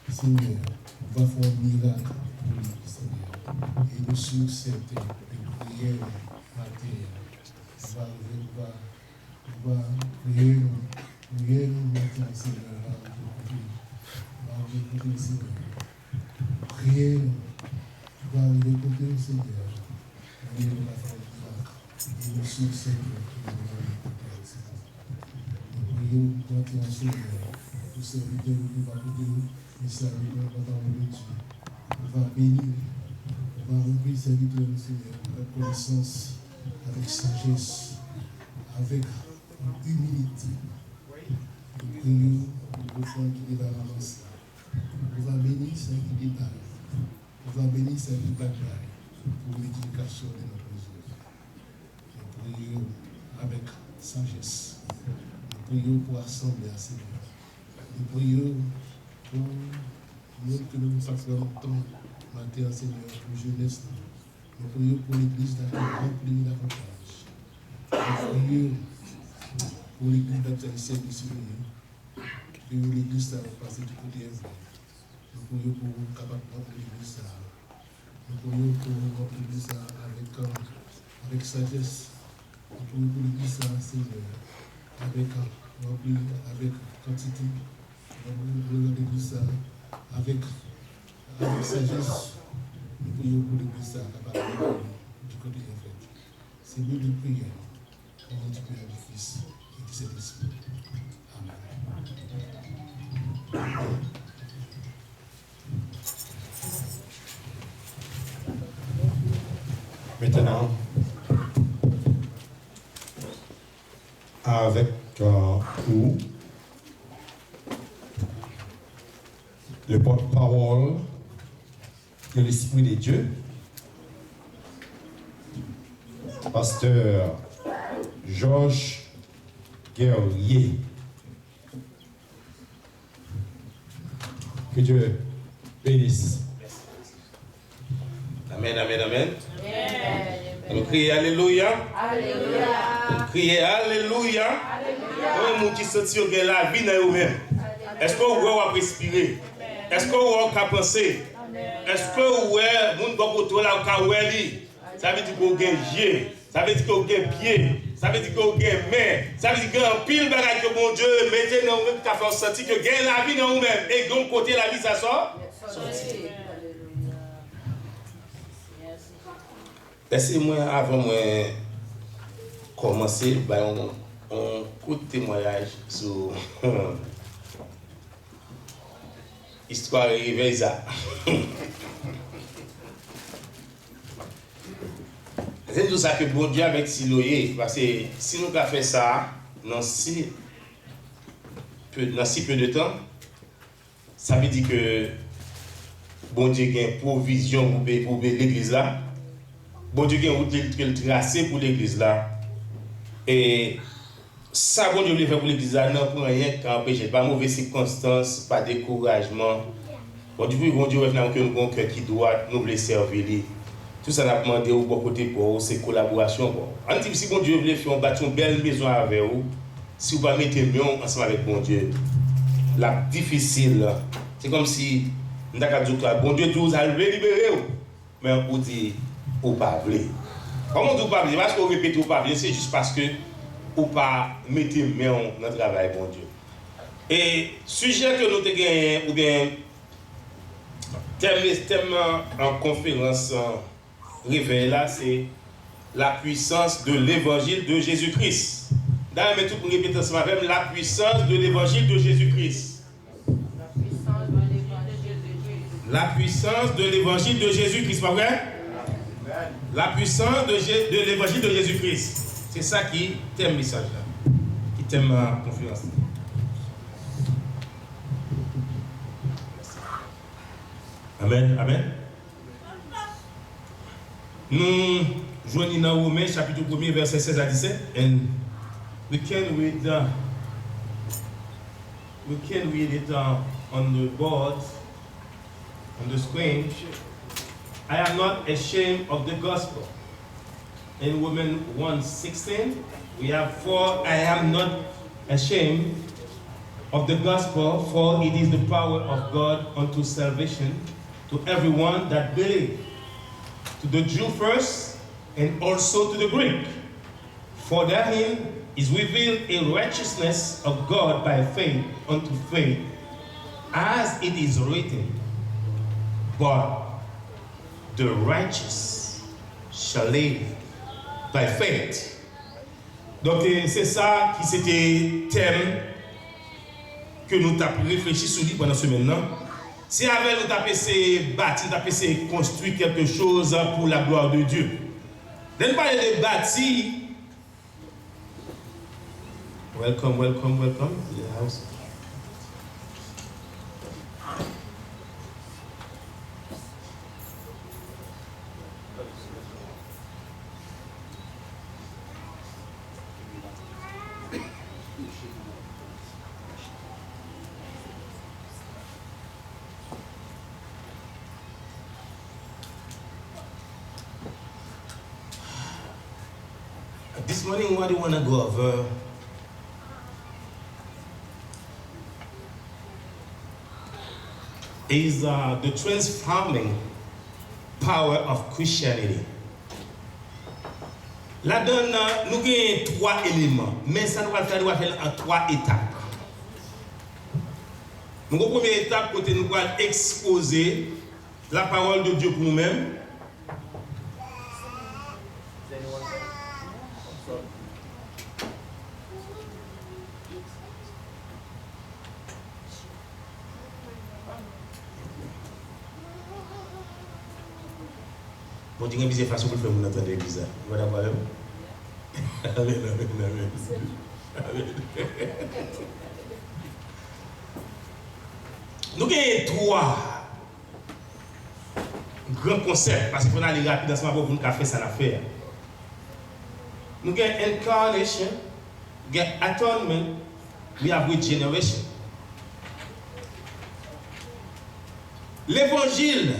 Seigneur, on va faire un miracle pour lui, Seigneur, et nous sommes certains de prière matin, on va prier. Priez nous maintenant, Seigneur, écouter, Seigneur. Priez nous, écouter, Seigneur. Priez nous la faire et nous sommes Seigneur, qui nous écouter, Seigneur. Nous prions maintenant, Seigneur, pour serviteur qui va écouter le serviteur de la parole de Dieu. On va bénir, on va remplir serviteur, Seigneur, avec connaissance, avec sagesse, avec humilité. Nous prions pour vos femmes qui dévalent l'avance. On va bénir ceux qui détalent. On va bénir ceux qui bataillent pour l'éducation de notre Jésus. Nous prions avec sagesse. Nous prions pour assembler à Seigneur. Nous prions pour nous que nous fassions longtemps matin, Seigneur, pour jeunesse. Nous prions pour l'église d'accueil remplie davantage. Nous prions pour l'église d'accueil ici. Que l'église va passer du côté vrai. Nous prions pour capable de remplir l'église. Nous prions pour remplir l'église avec sagesse. Nous prions pour l'église, Seigneur, avec quantité. Nous prions pour l'église avec sagesse. Nous prions pour l'église capable de remplir du côté vrai. C'est nous de prière. Au nom du Père et du Fils et du Saint-Esprit. Maintenant, avec vous, le porte-parole de l'Esprit de Dieu, pasteur Georges Guerrier. Que Dieu bénisse. Amen, amen, amen. On crie Alléluia. Alléluia. On crie Alléluia. On nous qui sentit que la vie dans vous-même. Est-ce que vous avez respirer? Est-ce que vous avez pensé? Est-ce que vous avez mon côté là au ça veut dire que vous avez yeux, ça veut dire que vous avez pieds, ça veut dire que vous avez mains, ça veut dire que vous avez pile bagaille que mon Dieu mettez dans vous-même qui a fait sentir que vous avez la vie dans vous-même et de côté la vie ça sort. Laissez-moi avant moi commencer un coup de témoignage sur Histoire réveille ça. C'est tout ça que bon Dieu avec Siloé, parce que si nous avons fait ça dans si peu de temps, ça veut dire que bon Dieu a une provision pour l'église là. Bon Dieu a une route tracée pour l'église là. Et ça, bon Dieu veut faire pour l'église là, non pour rien qu'empêcher, pas mauvaise circonstance, pas découragement. Bon Dieu veut que nous avons un cœur qui doit nous le servir. Tout ça n'a pas demandé au bon côté pour c'est collaboration. On dit si bon Dieu veut faire une belle maison avec vous, si vous ne mettez pas ensemble avec bon Dieu, la difficile, c'est comme si nous avons dit que bon Dieu vous a libéré, mais on dit ou pas voulez. Comment vous pas voulez? Parce que vous répétez ou pas voulez, c'est juste parce que ou pas mettez main dans le travail bon Dieu. Et sujet que nous avons gagné ou bien thème en conférence réveil là, c'est la puissance de l'évangile de Jésus-Christ. D'ailleurs, mais tout pour répéter ce matin, la puissance de l'évangile de Jésus-Christ. La puissance de l'évangile de Jésus-Christ, pas vrai? La puissance de l'évangile de Jésus-Christ. C'est ça qui t'aime le message là, qui t'aime la conférence. Amen, amen. Nous joignons dans Romains chapitre 1er verset 16 à 17 and we can read it on the board, on the screen. I am not ashamed of the gospel. In Romans 1:16, we have for I am not ashamed of the gospel, for it is the power of God unto salvation to everyone that believes, to the Jew first, and also to the Greek. For therein is revealed a righteousness of God by faith unto faith, as it is written, but the righteous shall live by faith. Donc c'est ça qui c'était thème que nous avons réfléchi sur lui pendant ce maintenant. Si avec nous avons essayé bâtir, nous avons essayé construire quelque chose pour la gloire de Dieu. Dès parler de bâtir, welcome to the house. This morning, what do you want to go over? Is the transforming power of Christianity. Là-dedans, nous avons trois éléments, mais ça nous va faire en trois étapes. Nous avons une première étape, côté nous allons exposer la parole de Dieu pour nous-mêmes. Bon, il y a une bizarre façon pour faire mon entendre bizarre. Voilà, voilà. Amen. Nous avons trois grands concepts, parce qu'il faut aller rapide dans ce moment pour nous faire ça l'affaire. Nous avons incarnation, nous avons atonement, we have regeneration. L'évangile,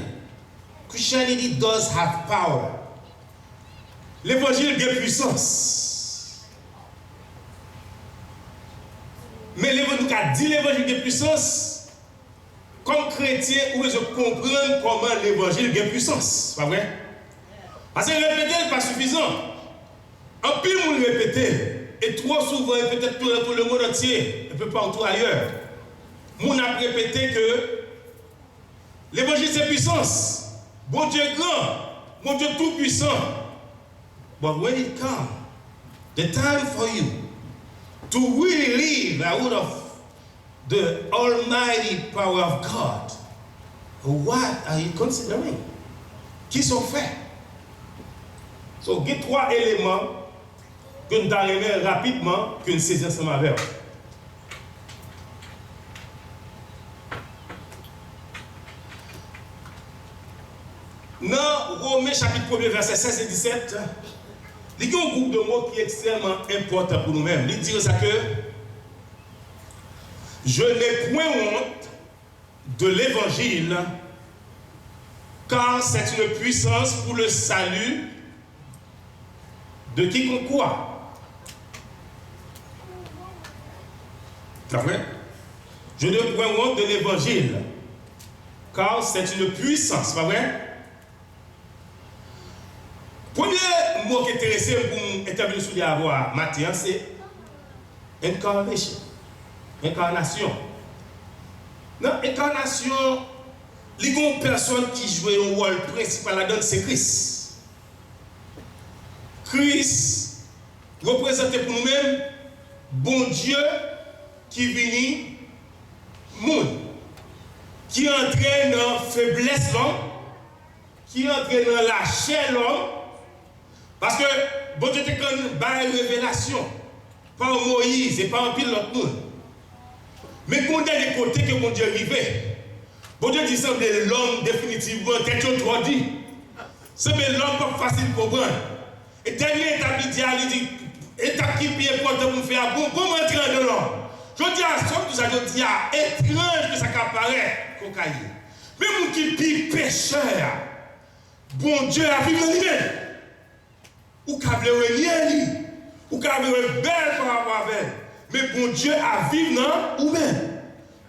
Christianity does have power. L'évangile a puissance. Mais l'évangile a dit l'évangile a puissance. Comme chrétien, vous devez comprendre comment l'évangile a puissance. Pas vrai? Parce que répéter n'est pas suffisant. En pile, vous le répétez. Et trop souvent, et peut-être pour le monde entier, un peu partout ailleurs, on a répété que l'évangile c'est puissance. Bon Dieu grand, bon Dieu tout puissant. But when it comes, the time for you to really live out of the almighty power of God, What are you considering? Qui sont faits? So, il y a 3 éléments que nous avons rapidement que nous saisissons ensemble avec. Dans Romains chapitre 1 verset 16 et 17, il y a un groupe de mots qui est extrêmement important pour nous-mêmes. Il dit ça que je n'ai point honte de l'évangile, car c'est une puissance pour le salut de quiconque croit. C'est vrai? Je n'ai point honte de l'évangile, car c'est une puissance, pas vrai? Premier mot qui est intéressant pour établir sur les avoirs matin, c'est incarnation. Incarnation. Dans l'incarnation, il y a une personne qui joue un rôle principal là-dedans, c'est Christ. Christ représente pour nous-mêmes bon Dieu qui vient monde, qui entraîne dans la faiblesse l'homme, qui entraîne dans la chair l'homme. Parce que bon Dieu te donne une révélation par Moïse et par un pile l'autre monde. Mais quand on a des côtés que bon Dieu arrivait, bon Dieu dit ça de l'homme définitivement, quelque chose trop dit. C'est mais l'homme pas facile de comprendre. Et dernier étape, il dit, étape qui est important pour faire bon, comment entrer dans l'homme. Je dis à somme tout ça, je dis à étrange que ça apparaît cocaïne. Mais mon qui pire pécheur, bon Dieu a vu le lui-même. Ou qu'à vouloir lier, ou qu'à vouloir belle par rapport à elle. Mais bon Dieu a vivre dans ou même.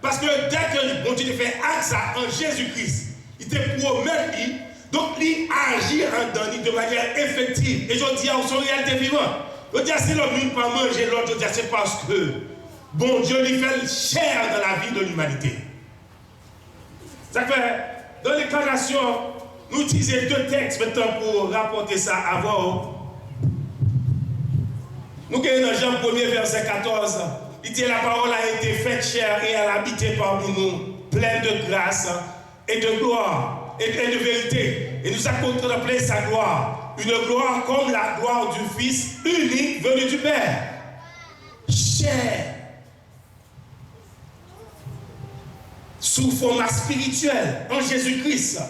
Parce que dès que bon Dieu te fait acte en Jésus-Christ, il te promet lui, donc il agit en donné de manière effective. Et je dis à son réalité vivante. Je dis à si l'homme ne peut pas manger l'autre, je dis c'est parce que bon Dieu lui fait chair dans la vie de l'humanité. Ça fait, dans l'incarnation, nous utilisons 2 textes maintenant pour rapporter ça avant. Nous avons dans Jean 1er verset 14, il dit la parole a été faite chair et elle a habité parmi nous, pleine de grâce et de gloire et de vérité. Et nous a contemplé sa gloire, une gloire comme la gloire du Fils unique venu du Père. Chair, sous format spirituel, en Jésus-Christ,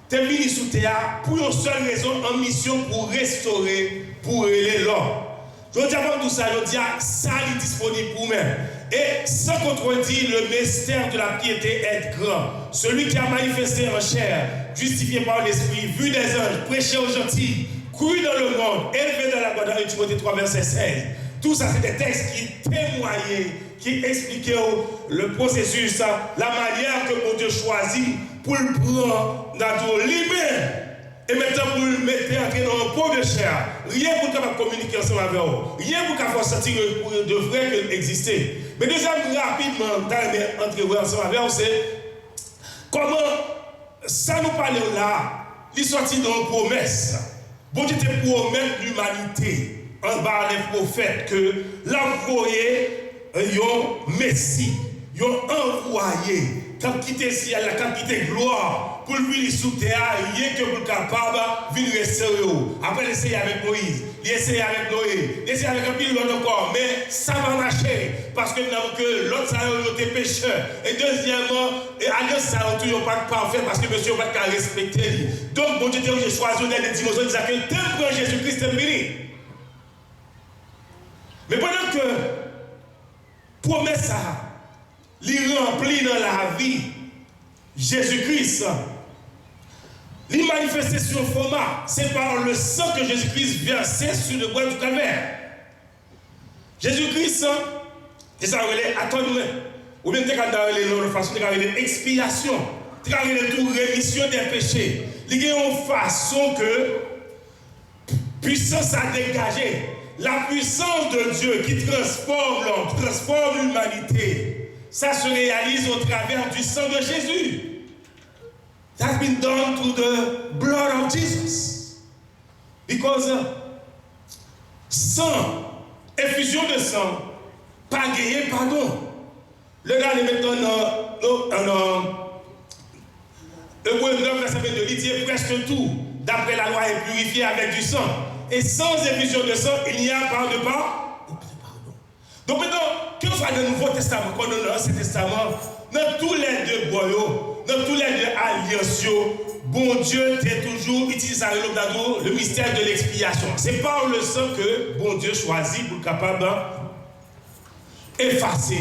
tu es venu sous terre pour une seule raison, en mission pour restaurer, pour élever l'homme. Je dis avant tout ça, je dis ça est disponible pour nous-mêmes. Et sans contredire, le mystère de la piété est grand. Celui qui a manifesté en chair, justifié par l'Esprit, vu des anges, prêché aux gentils, cru dans le monde, élevé dans la gloire, dans Timothée 3, verset 16. Tout ça, c'est des textes qui témoignaient, qui expliquaient le processus, la manière que mon Dieu choisit pour le prendre dans ton libère. Et maintenant, vous le mettez dans un pot de chair. Rien pour capable communiquer ensemble avec vous. Rien pour faire sentir de vrai exister. Mais deuxième, rapidement, entre vous ensemble avec vous, c'est comment ça nous parle là, il sortit dans une promesse. Bon Dieu te promet l'humanité en bas les prophètes que l'envoyé, un Messie, un envoyé, quand quitter ciel, quand quitter gloire. Pour lui sous terre, rien que vous capable de restaurer. Après, il essaye avec Moïse, il essaye avec Noé, il essaye avec un pile l'autre encore. Mais ça va marcher parce que l'autre, ça a été pécheur. Et deuxièmement, alliance, ça n'a toujours pas parfait parce que monsieur n'a pas respecté. Donc, bon Dieu, j'ai choisi des dimensions, il disait que tel que Jésus-Christ est venu. Mais pendant que promesse ça, il remplit dans la vie Jésus-Christ. Les manifestations format, c'est par le sang que Jésus-Christ versait sur le bois du calvaire. Jésus-Christ, c'est ça, attends-nous, ou bien tu as une façon de expiation, tu as une rémission des péchés. Il y a une façon que puissance a dégagé. La puissance de Dieu qui transforme l'homme, qui transforme l'humanité, ça se réalise au travers du sang de Jésus. That's been done through the blood of Jesus. Because sang, effusion de sang, pas gagné pardon. Le gars est maintenant Hébreux 9, verset 22, il dit presque tout, d'après la loi, est purifié avec du sang. Et sans effusion de sang, il n'y a pas de pardon. Donc maintenant, que ce soit dans le Nouveau Testament, comme dans l'Ancien Testament, dans tous les deux boyaux, dans tous les deux alliances, bon Dieu t'a toujours utilisé le mystère de l'expiation. C'est par le sang que bon Dieu choisit pour être capable d'effacer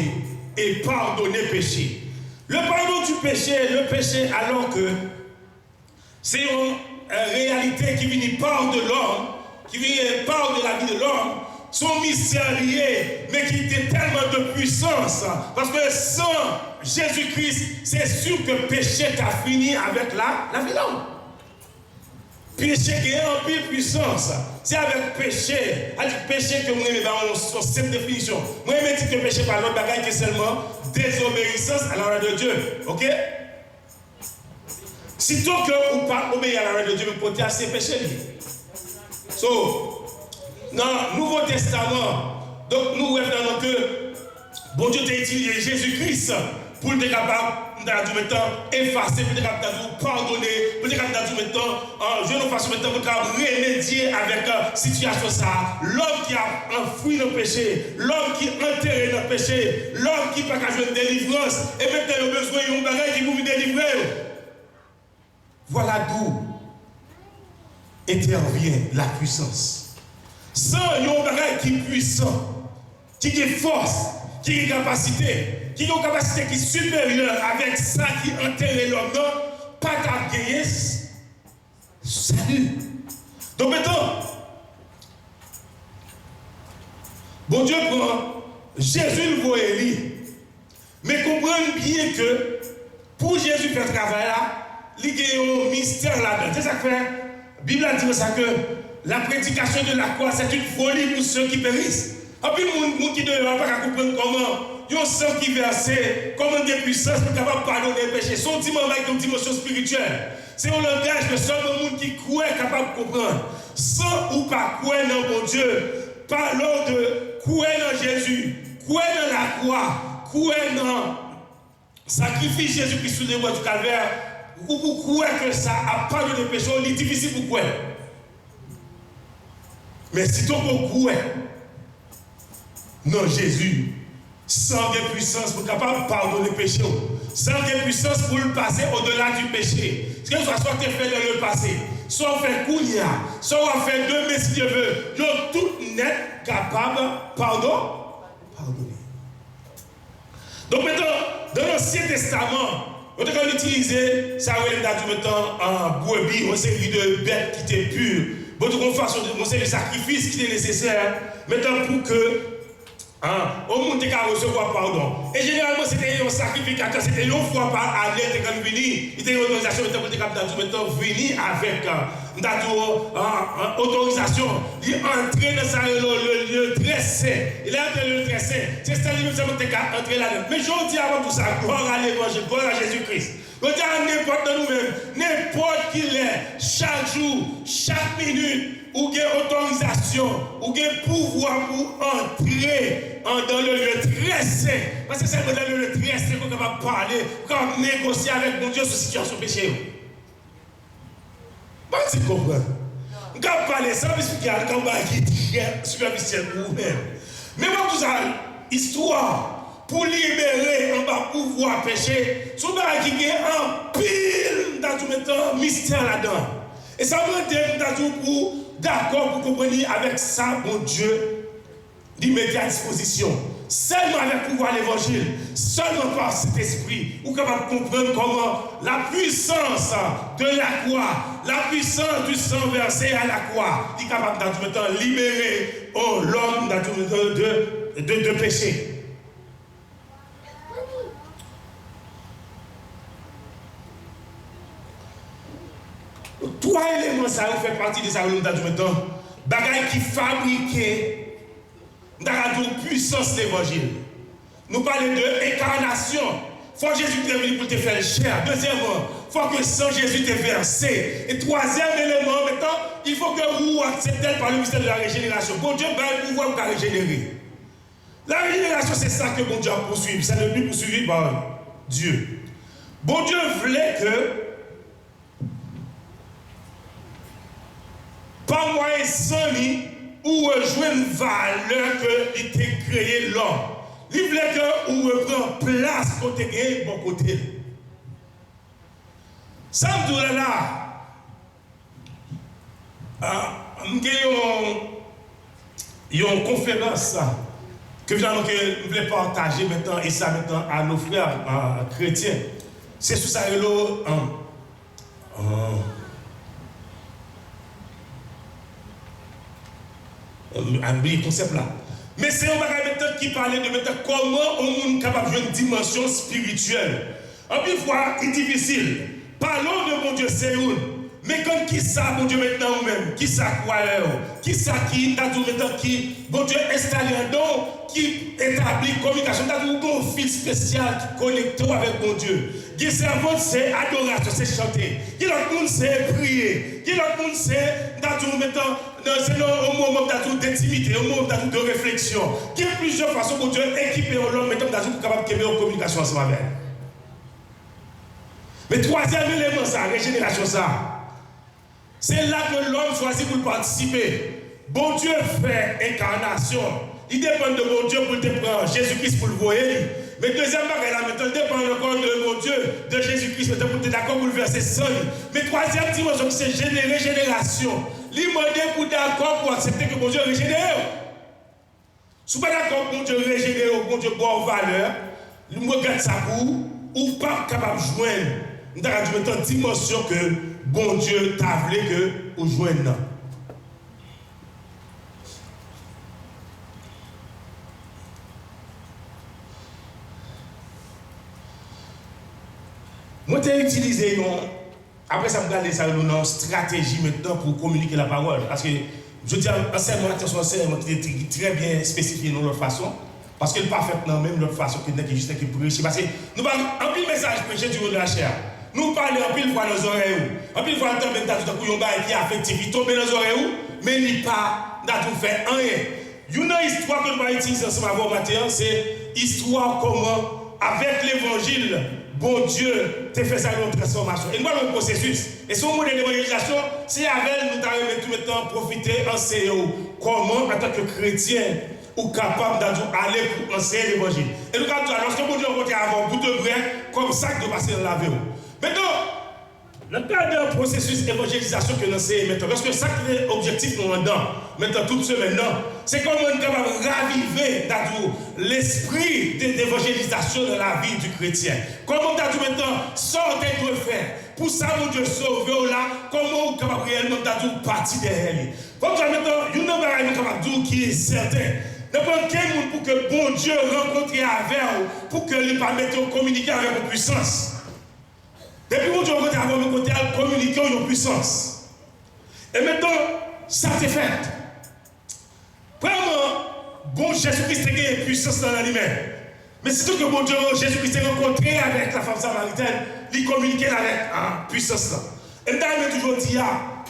et pardonner le péché. Le pardon du péché, le péché alors que c'est une réalité qui vient par de l'homme, qui vient par de la vie de l'homme, son mystère lié, mais qui était tellement de puissance. Parce que sans Jésus-Christ, c'est sûr que le péché t'a fini avec la vie de l'homme. Péché qui est en pile puissance. C'est avec péché. Avec péché que moi, dans cette définition. Moi, je dis que péché par l'autre bagaille qui est seulement désobéissance à la loi de Dieu. Ok? Sitôt que vous ne pas obéir à la loi de Dieu, vous pouvez assez péché. So, dans le Nouveau Testament, donc nous revenons que bon Dieu t'a utilisé Jésus-Christ pour être capable d'effacer, pour être capable de pardonner, pour être capable de je ne fasse maintenant pour remédier avec la situation ça. L'homme qui a enfoui le péché, l'homme qui a enterré le péché, l'homme qui n'a pas joué de délivrance, et maintenant il a besoin d'un bagage qui vous délivrer. Voilà d'où intervient la puissance. Sans un bagage qui est puissant, qui a force, qui a capacité, qui a une capacité qui est supérieure avec ça qui enterre l'homme, pas qu'à gagner salut. Donc maintenant, bon Dieu prend Jésus le voit Élie, mais comprenez bien que pour Jésus faire ce travail là, il y a un mystère là-dedans. C'est ça que la Bible a dit ça que la prédication de la croix, c'est une folie pour ceux qui périssent. Et puis, les gens qui ne peuvent pas comprendre comment, ils ont sang qui verse, comment des puissances pour capable pardonner les péchés. Son dimension spirituelle. C'est un langage que seul le monde qui croit est capable de comprendre. Sans ou pas croire dans mon Dieu, parlons de croire dans Jésus, croire dans la croix, croire dans le sacrifice de Jésus-Christ sur les voies du calvaire, ou pour croire que ça a pardonné les péchés, c'est difficile pour croire. Mais si tu crois non, Jésus, sans des puissances pour capable de pardonner le péché, sans des puissances pour le passer au-delà du péché. Ce que soit tu fait dans le passé, soit on fait Kounia, soit on fait demain si Dieu veut, ils sont tout net capables de pardonner. Donc maintenant, dans l'Ancien Testament, on a utilisé ça en brebis, une série de bêtes qui étaient pures, une façon de sacrifice qui était nécessaire, maintenant pour que au monde qui a recevoir pardon. Et généralement, c'était un sacrificateur, c'était une fois par année, quand il venait, il était une organisation pour venir avec autorisation, il entrait dans le lieu très saint. Il est entré dans le lieu très saint. C'est ça qui nous a entré là-dedans. Mais je dis avant tout ça, gloire à l'évangile, gloire à Jésus-Christ. Je dis à n'importe nous-mêmes, n'importe qui l'est, chaque jour, chaque minute, ou bien autorisation, ou bien pouvoir pour entrer dans le lieu très saint. Parce que c'est dans le lieu très saint qu'on va parler, qu'on négocier avec mon Dieu sur la situation péché. Pas si vous comprenez. On va parler sans expliquer, on va être superficiel pour vous-même. Mais moi, tout ça, histoire, pour libérer, on va pouvoir pécher, ce qui est en pile dans tout le temps, mystère là-dedans. Et ça me dit pour d'accord pour comprendre avec ça, mon Dieu, il met à disposition. Seulement avec le pouvoir de l'évangile, seulement par cet esprit, vous êtes capable de comprendre comment la puissance de la croix, la puissance du sang versé à la croix, est capable dans tout le temps libérer l'homme dans tout le temps de péché. Trois éléments, ça fait partie de ça, dans tout le temps. Bagaille qui fabriquent dans la puissance de l'évangile. Nous parlons de incarnation. Il faut que Jésus te venu pour te faire chair. Deuxièmement, il faut que le sang Jésus te versé. Et troisième élément, maintenant, il faut que vous acceptez par le mystère de la régénération. Bon Dieu va le pouvoir pour régénérer. La régénération, c'est ça que bon Dieu a poursuivi. C'est le but poursuivi par Dieu. Bon Dieu voulait que Pas moyen sans lui, ou rejoindre une valeur que il t'a créé l'homme. Il voulait que ou reprend place côté et bon côté. Ça me dit il y a une conférence que je voulais partager maintenant et ça maintenant à nos frères chrétiens. C'est sous ça un concept là. Mais c'est un bagage qui parlait de maintenant comment on est capable de une dimension spirituelle. En plus fois, c'est difficile. Parlons de mon Dieu, c'est où? Mais quand qui ça, mon Dieu, maintenant nous-mêmes? Qui ça croyait? Qui ça qui n'a tout maintenant qui, mon Dieu, installé un don, qui établit communication, n'a tout un fil spécial qui connecte avec mon Dieu. Qui servant, c'est adoration, c'est chanter. Qui l'autre monde, c'est prier. Qui l'autre monde, c'est n'a tout maintenant. C'est un moment d'intimité, un moment de réflexion. Qui a plusieurs façons pour Dieu équiper l'homme maintenant pour capable de en communication ensemble avec. Mais troisième élément, ça, régénération, ça. C'est là que l'homme choisit pour participer. Bon Dieu fait incarnation. Il dépend de mon Dieu pour te prendre Jésus-Christ pour le voir. Mais deuxième bagage là, maintenant, il dépend encore de mon Dieu, de Jésus-Christ, maintenant, pour te d'accord pour le verser seul. Mais troisième dimension, c'est régénération. L'immobilier pour d'accord pour accepter que mon Dieu régénère. Si vous n'êtes pas d'accord pour mon Dieu régénère, mon Dieu bonne valeur, nous regardons ça pour ou pas capable de joindre. Nous avons une dimension que bon Dieu t'a voulu que vous joignez. Moi, j'ai utilisé après ça, je vais ça une stratégie maintenant pour communiquer la parole. Parce que je dis enseignement, attention, enseignement qui est très bien spécifié dans leur façon. Parce que le parfait, non, même notre façon qui est juste qui prêche. Parce que nous parlons en pile message prêché du haut de la chair. Nous parlons en pile fois dans les oreilles. En pile fois, nous avons tout un bail qui est affectif, il tombe dans les oreilles, mais il n'est pas dans tout fait rien. Une histoire que nous allons utiliser ensemble avant matin, c'est l'histoire comment, avec l'évangile, bon Dieu te fait ça une transformation. Et moi, le processus, et son modèle d'évangélisation, c'est avec nous d'arriver tout le temps profiter, enseigner comment, en tant que chrétien, ou capable d'aller pour enseigner l'évangile. Et nous avons dit, lorsque mon Dieu a rencontré avant, bout de vrai, comme ça que de passer dans la vie. Maintenant, le cadre d'un processus d'évangélisation que nous enseignons maintenant, parce que ça qui est objectif nous maintenant, maintenant toute semaine, c'est comment on est capable de raviver l'esprit d'évangélisation dans la vie du chrétien. Comment maintenant sortir de faire. Pour ça, mon Dieu sauve là, comment on est capable réellement de partir derrière lui. Comme ça maintenant, il y a un bagage capable de qui est certain. N'importe quel monde pour que bon Dieu rencontre avec vous, pour que lui permette de communiquer avec vos puissances. Depuis mon Dieu rencontre avec vos côtés, communiquer avec vos puissances. Et maintenant, ça c'est fait. Vraiment, bon Jésus-Christ a une puissance dans l'animal. Mais c'est tout que mon Dieu, Jésus-Christ a rencontré avec la femme samaritaine, il communiquait avec la puissance là. Et là, il m'a toujours dit,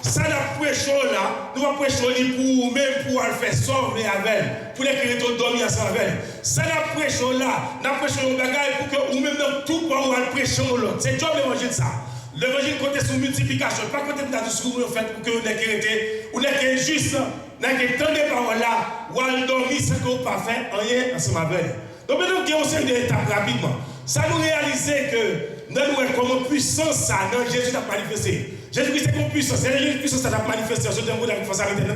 ça n'a prêché là, nous allons prêcher pour même pour le faire sauver avec elle, pour les chrétiens dormir ensemble avec elle. Ça n'a prêché là, nous allons prêcher au bagage pour que ou même dans tout pour nous allons prêcher l'autre. C'est job l'évangile ça. L'évangile compte sur multiplication, pas compter sur vous fait pour que vous n'ayez été, vous n'ayez juste, n'ayez tant de paroles là, ou allez dormir sans que vous pas fait rien ensemble avec elle. Donc maintenant, il y a aussi une étape rapidement. Ça nous réaliser que nous avons comme puissance ça, non, Jésus a manifesté. Jésus-Christ est comme puissance, c'est la puissance qui a manifesté. Je te demande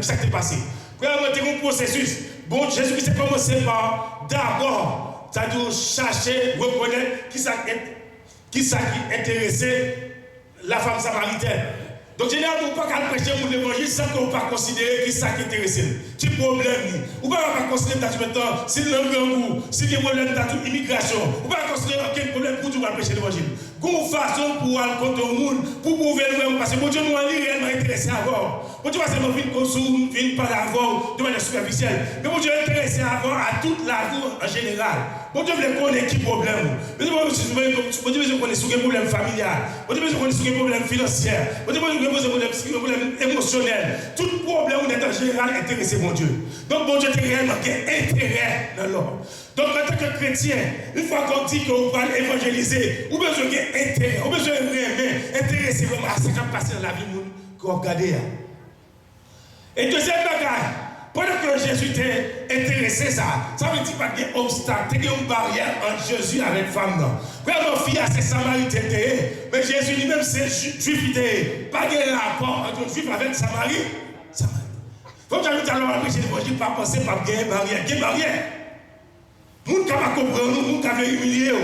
ce qui s'est passé. Premièrement, il y a un processus. Bon, Jésus-Christ a commencé par d'abord, c'est-à-dire chercher, reconnaître qui intéressait la femme samaritaine. Donc, généralement, on ne peut pas prêcher l'évangile sans qu'on ne pas considérer qui ça qui intéresse. Qui problème. On ne peut pas considérer maintenant s'il y a un goût, s'il y a un problème d'immigration. On ne peut pas considérer aucun problème pour tout prêcher l'évangile. Une façon pour aller contre le monde, pour pouvoir nous parce que mon Dieu nous a réellement intéressé à voir. Mon Dieu va seulement venir par la voix de manière superficielle. Mais mon Dieu est intéressé à voir à toute la vie en général. Mon Dieu veut connaître qui problème. Mon Dieu veut connaître ce problème familial. Mon Dieu veut connaître ce problème financier. Mon Dieu veut connaître ce problème émotionnel. Tout problème est en général intéressé mon Dieu. Donc mon Dieu est réellement intérêt dans l'homme. Donc en tant que chrétien, une fois qu'on dit qu'on va évangéliser, on a besoin d'intérêt, on a besoin de vraiment intéresser à ce qui passe dans la vie qu'on regarde. Et deuxième bagage, pendant que Jésus était intéressé, ça veut dire qu'il y a un obstacle, il y a une barrière entre Jésus et la femme. Quand mon fils a ses samaritains, mais Jésus lui-même c'est juif, pas de rapport entre juif avec Samarie. Faut que j'ajoute alors après, je ne vais pas penser par une barrière. Quelle barrière? Moun ka pa comprendre, moun ka veut humilier,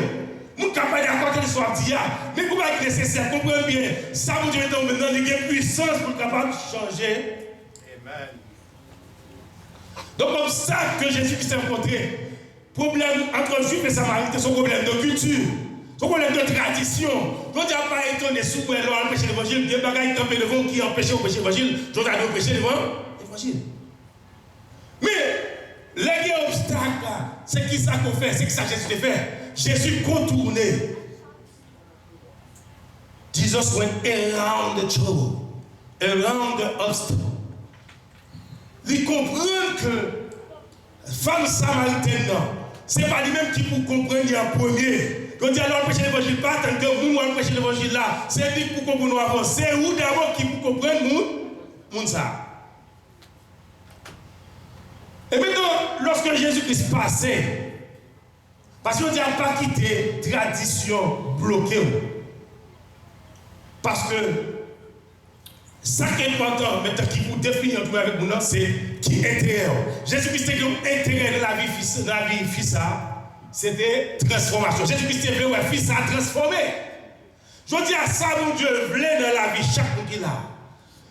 moun ka pa d'accord avec l'histoire d'hier. Mais comment est nécessaire, comprenez bien, ça vous dit maintenant, il y a une puissance pour capable de changer. Amen. Donc, obstacle que Jésus-Christ a rencontré, problème entre Juifs et Samaritains, c'est un problème de culture, c'est un problème de tradition. Donc, il n'y a pas étonné sous où elle a empêché l'évangile, il y a des bagages campés devant qui empêchent l'évangile, donc il a empêché l'évangile. Mais, les obstacles, c'est qui ça qu'on fait, c'est que ça Jésus fait. Jésus contourné. Jesus went around the trouble, around the obstacle. Il comprend que femme samaritaine, ce n'est pas lui-même qui pour comprendre en premier. Quand il dit alors prêcher l'évangile, pas tant que nous allons prêcher l'évangile là, c'est lui pour comprendre avant. C'est vous d'abord qui pour comprendre nous ça. Et maintenant, lorsque Jésus-Christ passait, parce qu'on n'a pas quitté la tradition bloquée. Parce que ça qui est important, maintenant, qui vous définit avec nous, c'est qui est intérieur. Jésus-Christ a un intérêt de la vie fils, c'était transformation. Jésus-Christ est venu, fils a transformé. Je dis à ça, mon Dieu, voulait dans la vie, chaque monde qui l'a.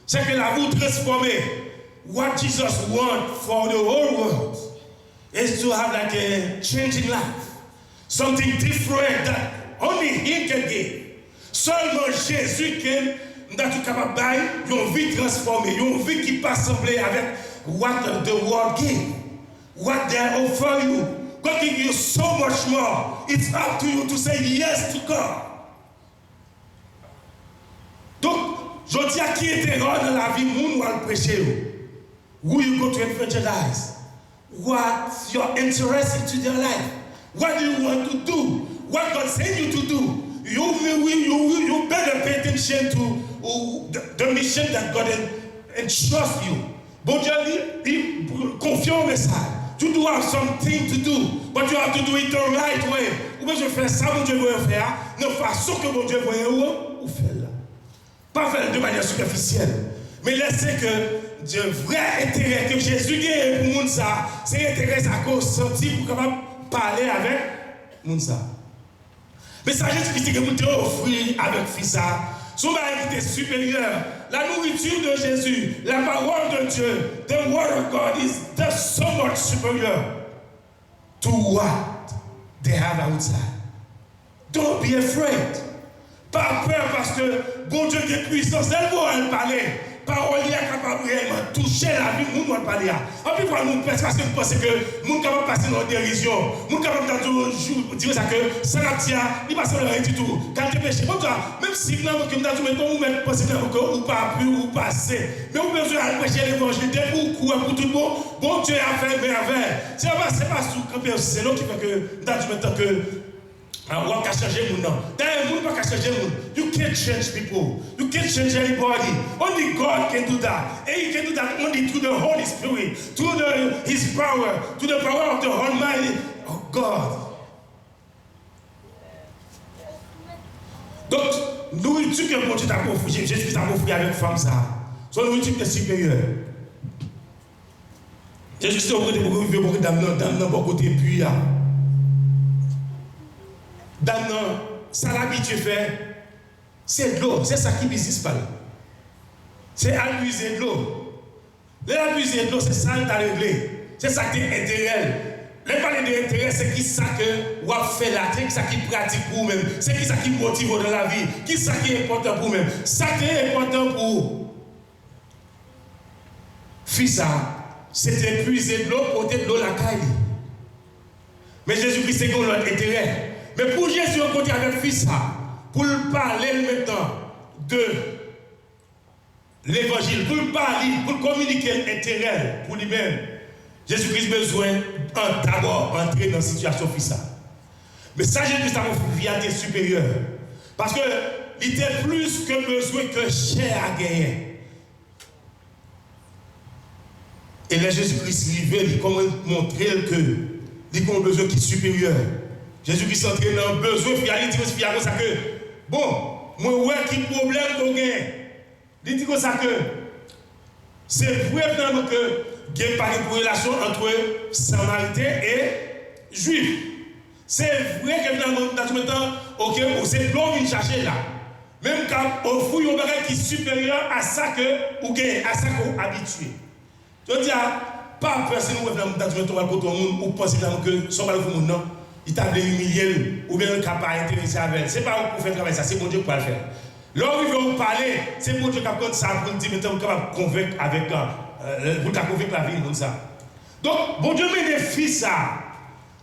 C'est que la vous transformer. What Jesus wants for the whole world is to have like a changing life. Something different that only He can give. Seulement Jésus qui est capable de une vie transformée, une vie qui pas semblée avec what the world give, what they offer you. God give you so much more. It's up to you to say yes to God. Donc, je dis à qui était dans la vie, nous allons prêcher. Who you go to evangelize? What's your interest into their life? What do you want to do? What God sent you to do? You better pay attention to the mission that God entrusts you. Bon Dieu dit, confie au message. You do have something to do, but you have to do it the right way. Ou bien je fais ça, mon Dieu veut faire, de façon que mon Dieu veut ou faire là. Pas faire de manière superficielle, mais laissez que le vrai intérêt que Jésus a pour Mounsa, c'est l'intérêt qu'on senti pour capable parler avec Mounsa. Mais ça, Jésus-Christ que vous avez offert avec Fissa, son mari supérieur, la nourriture de Jésus, la parole de Dieu, the word of God is just so much superior to what they have outside. Don't be afraid. Pas peur parce que bon Dieu qui est puissant, elle va parler. Parole est capable de toucher la vie, nous allons parler. En plus, nous parce que nous pensons que nous sommes capables de passer dans la dérision. Nous sommes capables de dire ça que ça n'a pas il passe dans rien du tout. Quand tu péches, même si nous avons mettre penser ou pas plus ou pas assez. Mais on a besoin de prêcher l'évangile pour tout le monde. Bon Dieu a fait merveille. C'est pas sous c'est l'autre qui fait que nous avons maintenant que on can change moun now. That moun can change moun. You can't change people. You can't change anybody. Only God can do that. And He can do that only through the Holy Spirit, through His power, through the power of the Almighty God. Donc, nourriture que mon Dieu t'a offert, Jésus t'a offert avec femme ça. Son nourriture est supérieure. Jésus t'a offert beaucoup d'âmes dans beaucoup de puits. Dans ça l'habitude fait, c'est de l'eau, c'est ça qui business par là. C'est abuser de l'eau. L'abuser de l'eau, c'est ça qui a réglé. C'est ça qui est intérêt. Les parler d'intérêt, c'est qui ça que vous fait là, c'est qui ça qui pratique pour vous-même, c'est qui ça qui motive dans la vie, qui ça qui est important pour vous-même. Ça qui est important pour vous. Fils, c'était puiser de l'eau, porter de l'eau la caille. Mais Jésus-Christ, c'est qu'on a intérêt. Mais pour Jésus, on continue avec fils, pour parler maintenant de l'évangile, pour parler, pour communiquer l'intérêt pour lui-même, Jésus-Christ a besoin d'abord d'entrer dans la situation fils. Mais ça, Jésus-Christ a une vie supérieure. Parce qu'il était plus que besoin que chair à gagner. Et là, Jésus-Christ arrivé, il commence à montrer que il a un besoin qui est supérieur. Jésus-Christ entraîne dans un besoin, il dit comme ça que, bon, moi, ouais, qui problème qu'on gagne. Il dit comme ça que, c'est vrai finalement que il n'y a pas de relation entre Samaritains et Juifs. C'est vrai que finalement, dans tout le temps, ok, c'est l'homme qui cherche là. Même quand on fouille un bagage qui est supérieur à ça que vous gagnez, à ça que vous habituez. Je dis, pas personne qui dans tout le temps, ou penser que son mal pour le monde, il t'a humilié ou bien il n'a pas intéressé avec elle. Ce n'est pas pour faire travailler ça, c'est bon Dieu qui va le faire. Lorsque vous parler, c'est bon Dieu qui va prendre ça pour dire, maintenant, vous capable de convaincre avec vous convaincre la vie comme ça. Donc, bon Dieu met des fils ça.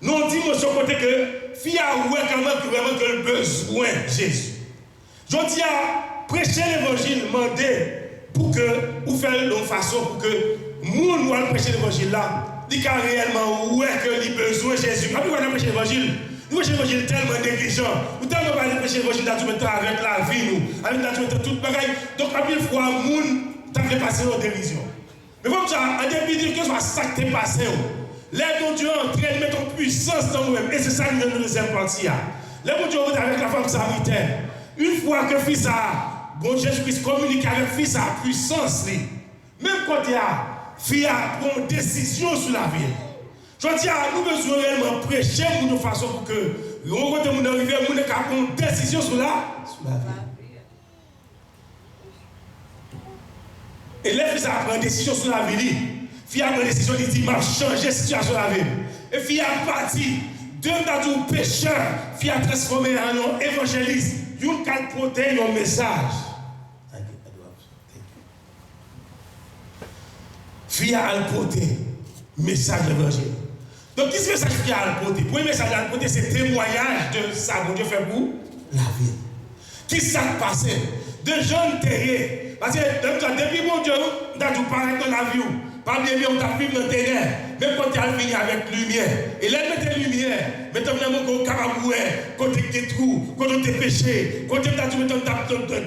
Nous on dit de son côté que fille a vraiment que le besoin de Jésus. Je dis à prêcher l'évangile, demander pour que vous fassiez de façon pour que nous allons prêcher l'évangile là. Il y a réellement que le besoin de Jésus. Quand nous allons prêcher l'évangile, nous prêchons l'évangile tellement négligent. Nous tellement pas prêcher l'évangile dans tout le temps avec la vie, nous, avec tout le temps, toute bagaille. Donc, à une fois, nous avons passé en dérision. Mais comme ça, en début de que ce soit ça qui t'est passé, l'aide mon Dieu en train de mettre en puissance dans nous-mêmes. Et c'est ça qui nous donne le deuxième partie. L'aide mon Dieu avec la femme samaritaine. Une fois que fils a, bon Jésus-Christ communique avec fils à puissance, même quand il y a fille a pris une décision sur la vie. Je dis à nous besoin réellement prêcher pour de façon pour que nous côté nous arriver nous prendre une décision sur la vie. Et les fils a pris une décision sur la vie. Fille a pris une décision de dire m'a changer la situation de la vie. Et fille a parti d'un du pécheur, fille a transformé en évangéliste. Une carte porter un message. Fille a porté message de l'évangile. Donc, qu'est-ce que le message fille a porté? Le premier message à porter, c'est témoignage de ça que Dieu fait pour la vie. Qui s'est passé? De jeunes terriers. Parce que depuis mon Dieu, on a tout parlé dans la vie. Pas bien, on a pris dans le ténèbres. Même quand tu as fini avec lumière. Et là, il met lumière. Maintenant, on a capable quand tu as trous, quand tu as péché, quand tu as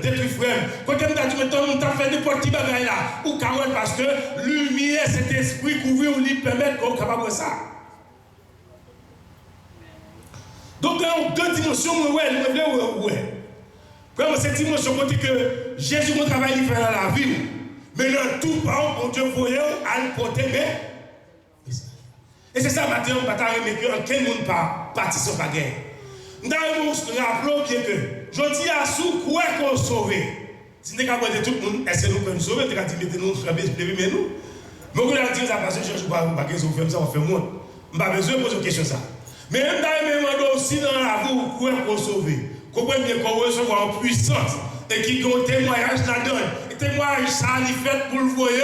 détruit frère, quand tu as fait n'importe qui bagaille là. Ou carrément parce que lumière, cet esprit couvert, on lui permet qu'on est capable de ça. Donc, dans deux dimensions, ouais. Vraiment, cette dimension, côté que Jésus, mon travail, il fait dans la vie. Mais dans tout, par exemple, mon Dieu, voyait à le porter, mais. Et c'est ça, maintenant, on va t'arriver que aucun monde pas participe à la guerre. Nous rappelons bien que, je dis à sous quoi qu'on sauve. Si nous avons tout le monde, est-ce que nous pouvons nous sauver? Nous avons dit, mettez-nous, mais nous. Mais on a dit ça parce que je ne suis pas sauver, ça va faire moins. Je n'ai pas besoin de poser une question ça. Mais même dans aussi dans la vie, quoi qu'on sauve. Comprenez bien qu'on reçoit en puissance et qui ont témoignage là-dedans. Et témoignage, ça, il fait pour le voyer,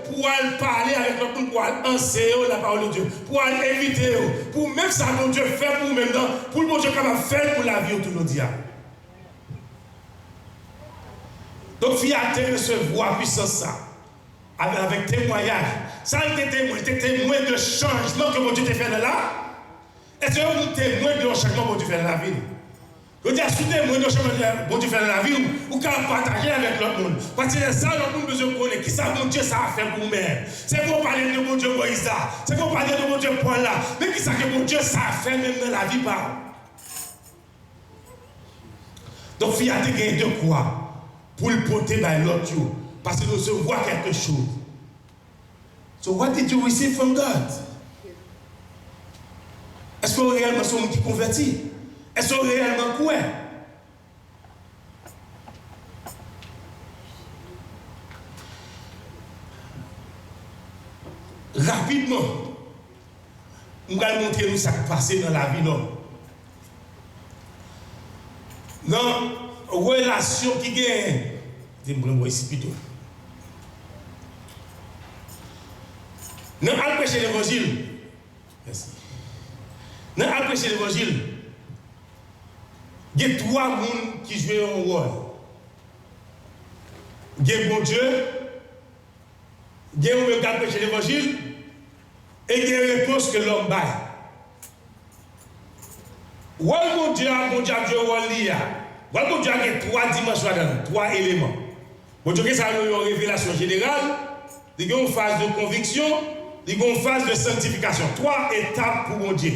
pour aller parler avec l'autre monde, pour aller enseigner la parole de Dieu, pour aller inviter, pour même ça, mon Dieu fait pour nous-mêmes, pour le bon Dieu capable de faire pour la vie autour de nous. Donc, il y a recevoir puissance ça, avec témoignage. Ça, il était témoin de changement que mon Dieu t'a fait là. Est-ce que vous êtes témoin de changement que mon Dieu fait dans la vie? Je dis à ce témoin de changement que mon Dieu fait dans la vie, ou qu'à partager avec l'autre monde. Parce que c'est ça, l'autre monde besoin de connaître. Qui ça, mon Dieu, ça a fait pour nous-mêmes. C'est pour parler de mon Dieu Moïse là. C'est pour parler de mon Dieu Paul là. Mais qui ça que mon Dieu, ça a fait même dans la vie par. Donc, il y a des gains de quoi? Pour le porter par l'autre. Parce que nous recevons quelque chose. So, what did you receive from God? Est-ce que réellement sont qui convertis? Est-ce que réellement quoi? Rapidement, nous allons montrer nous ce qui passe dans la vie d'homme. Dans la relation qui gagne, je vais me ici plutôt. Dans le prêcher l'évangile, merci. Dans le prêcher l'évangile, il y a trois personnes qui jouent un rôle. Il y a bon Dieu, il y a un regard prêcher l'évangile, et il y a une réponse que l'homme baille. Bon Dieu a Dieu bon Dieu a trois dimensions là-dedans, trois éléments. Bon Dieu, ça a une révélation générale, il y a une phase de conviction, il y a une phase de sanctification. 3 étapes pour mon Dieu.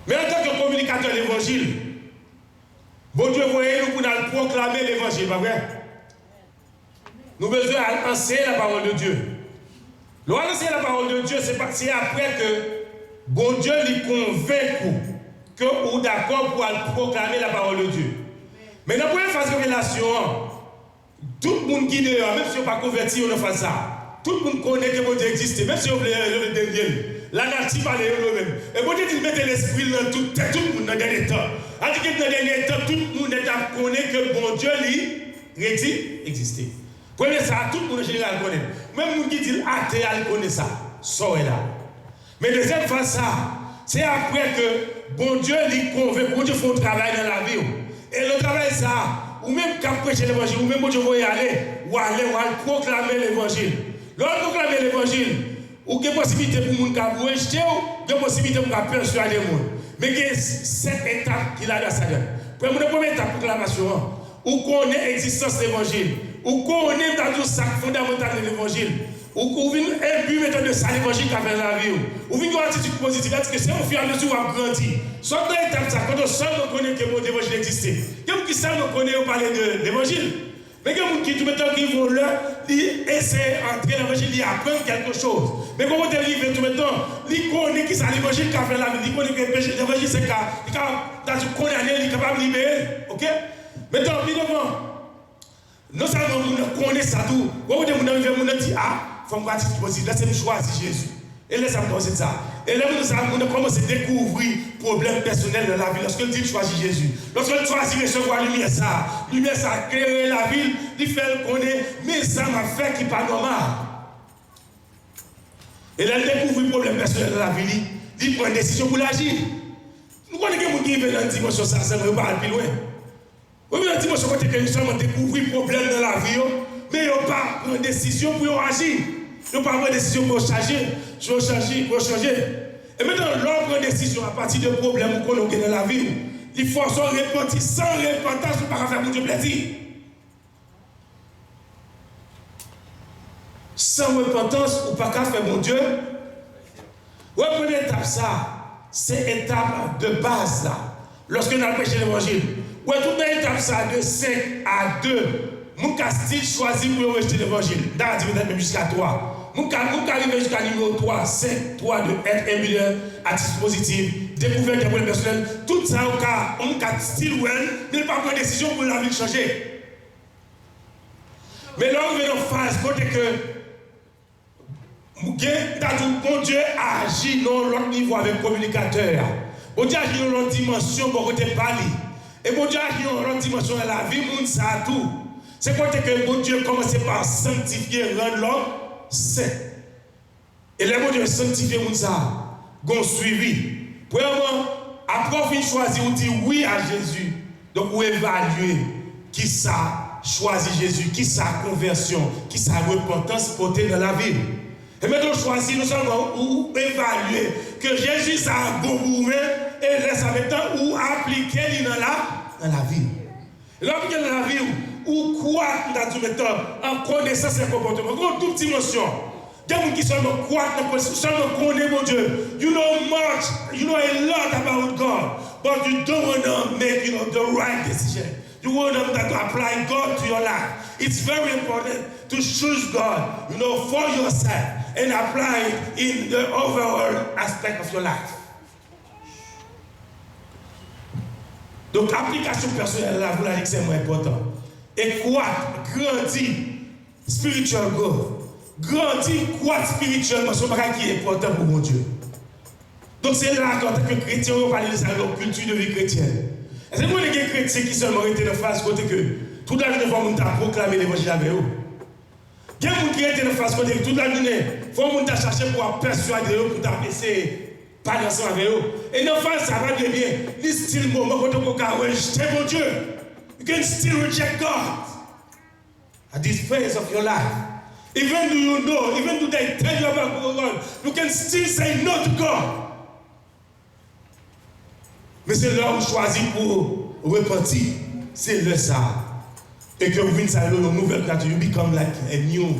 Mais en tant que communicateur de l'évangile, bon Dieu, voyez nous pour nous proclamer l'évangile, pas vrai? Nous avons besoin d'enseigner la parole de Dieu. L'enseigner la parole de Dieu, c'est après que bon Dieu lui convainc que vous êtes d'accord pour proclamer la parole de Dieu. Mais dans la première phase de révélation, tout le monde qui est dehors, même si on n'est pas converti, on ne fait ça. Tout le monde connaît que bon Dieu existe, même si on veut le dernier. La nature parle de même. Et bon Dieu dit mettez l'esprit dans tout le monde dans le dernier temps. Alors que dans le dernier temps, tout le monde connaît que bon Dieu existe. Prenez ça, tout le monde en général connaît. Même les gens qui disent athée, ils connaissent ça. Ça est là. Mais deuxième phase, ça, c'est après que bon Dieu lui convainc, bon Dieu fait un travail dans la vie. Et le travail, ça, ou même qu'à prêcher l'évangile, ou même bon Dieu va y aller, ou aller proclamer l'évangile. Lorsque proclamer l'évangile, ou qu'il y a possibilité pour les gens qui rejeter, ou il y a possibilité pour persuader les gens. Mais il y a 7 étapes qu'il a dans sa vie. Première étape de proclamation, ou connaît l'existence de l'évangile, ou connaît dans tout ça fondamental de l'évangile, ou vient un but méthode de ça l'évangile qui a fait la vie, ou vient une attitude positive, parce que c'est au fur et à mesure qu'on grandit. Soit dans l'étape ça, quand on seul connaît que l'évangile existe. Il y a qui seul connaît ou parler de l'évangile. Mais il y a des gens qui tout le temps qui vont là, ils essaient d'entrer dans l'évangile, ils apprennent quelque chose. Mais quand on arrive tout le temps, ils connaissent qui c'est l'évangile qui a fait la vie, ils connaissent que l'évangile c'est dans une condamné, il est capable de libérer. Ok? Maintenant, non seulement on connaît ça tout, quand on dit ah, il faut que je positive, laissez-moi choisir Jésus. Et laissez-moi penser ça. Et là, on commence à découvrir les problèmes personnels dans la vie lorsque dit choisit Jésus. Lorsque on choisit recevoir la lumière, ça crée la ville, il fait qu'on est, mais ça m'a fait qui n'est pas normal. Et là, il découvre les problèmes personnels dans la vie, il prend une décision pour l'agir. Nous connaissons des gens qui vivent dans une dimension, ça ne va pas aller plus loin. Vous voyez, dans une dimension, quand ils seulement découvrir les problèmes dans la vie, mais ils n'ont pas pris une décision pour agir. Ils n'ont pas pris une décision pour changer. Et maintenant, l'on prend une décision à partir de problèmes qu'on a dans la vie. Il faut s'en repentir. Sans repentance, on ne peut pas faire mon Dieu plaisir. Sans repentance, on ne peut pas faire mon Dieu. Ouais, première étape, ça, c'est l'étape de base là. Lorsque nous avons prêché l'évangile. Ouais, toute l'étape, ça, de 5 à 2. Mon castil choisit pour rejeter l'évangile. Dans même jusqu'à 3. Mon arrive jusqu'à numéro 3, 5, 3 de être émuleur, attitude positive, découverte des problèmes personnels. Tout ça, on a style well, mais pas prendre décision pour la vie changer. Mais là, on est en phase, côté que bon Dieu agit dans l'autre niveau avec le communicateur. Bon Dieu agit dans l'autre dimension pour côté parler. Et bon Dieu agit dans l'autre dimension de la vie, monde ça tout. C'est côté que bon Dieu commence par sanctifier, rendre l'homme saint. Et les bon Dieu sanctifier monde ça, gon suivi. Premièrement, après on choisir, on dit oui à Jésus. Donc on évalue qui ça choisit Jésus, qui ça conversion, qui ça repentance portée dans la vie. Et maintenant, choisir nous seulement ou évaluer que Jésus a un bon mouvement et laisse avec temps ou appliquer dans la vie. Et là, appliquer dans la vie ou quoi dans tout le temps en connaissance et comportement. Comme toute dimension. Il y a des gens qui seulement croient, seulement connaissent mon Dieu. You know much, you know a lot about God, but you don't want to make the right decision. You want to apply God to your life. It's very important to choose God, for yourself and apply it in the overall aspect of your life. Donc, application personnelle, là, vous l'avez dit, c'est moins important. Et croître, grandir, spiritual growth. Grandir, croître spirituellement, c'est un qui est important pour mon Dieu. Donc, c'est là qu'en tant que chrétien, on parle de ça, leur culture de vie chrétienne. Et c'est pour les chrétiens qui seulement étaient dans la phase côté que toute la journée, il faut proclamer l'évangile avec eux. Il y a des gens qui étaient dans la phase côté que toute la journée, il faut chercher pour persuader eux, pour t'apaiser. Pas ensemble avec eux. Et dans la phase, ça va bien. Il still moment quand on peut rejeter mon Dieu. You can still reject God at this phase of your life. Even though you know, even though they tell you about God, you can still say no to God. Mais c'est là où on choisit pour repentir. C'est le ça. Et que vous venez à une nouvelle créature. You become like a new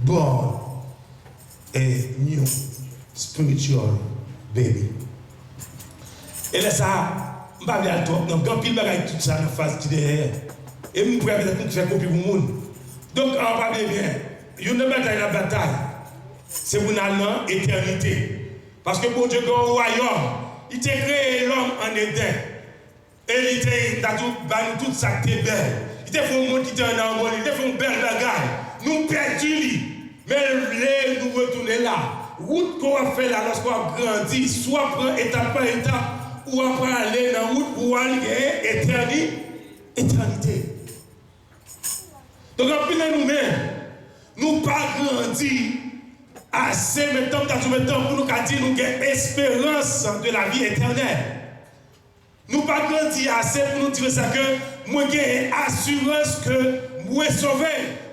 born a new spiritual baby. Et là, ça, je ne vais pas aller trop. Donc, quand il va y tout ça dans la phase qui est derrière, et je vais faire copie pour le monde. Donc, on va bien. Il y a une bataille, la bataille. C'est pour l'éternité. Parce que pour Dieu, dans le royaume, il a créé l'homme en Éden. Et il a tout ça qui est belle. Il a fait un monde qui était en harmonie. Il a fait une belle bagaille. Nous perdons. Mais nous retournons là. Route qu'on va faire là lorsqu'on grandit, soit prendre étape par étape, ou après aller dans la route pour aller éternité. Donc, en plus de nous-mêmes, nous pas grandi assez maintenant pour nous dire nous avons espérance de la vie éternelle. Nous pas grandi assez pour nous dire ça que moi j'ai assurance que moi sauvé.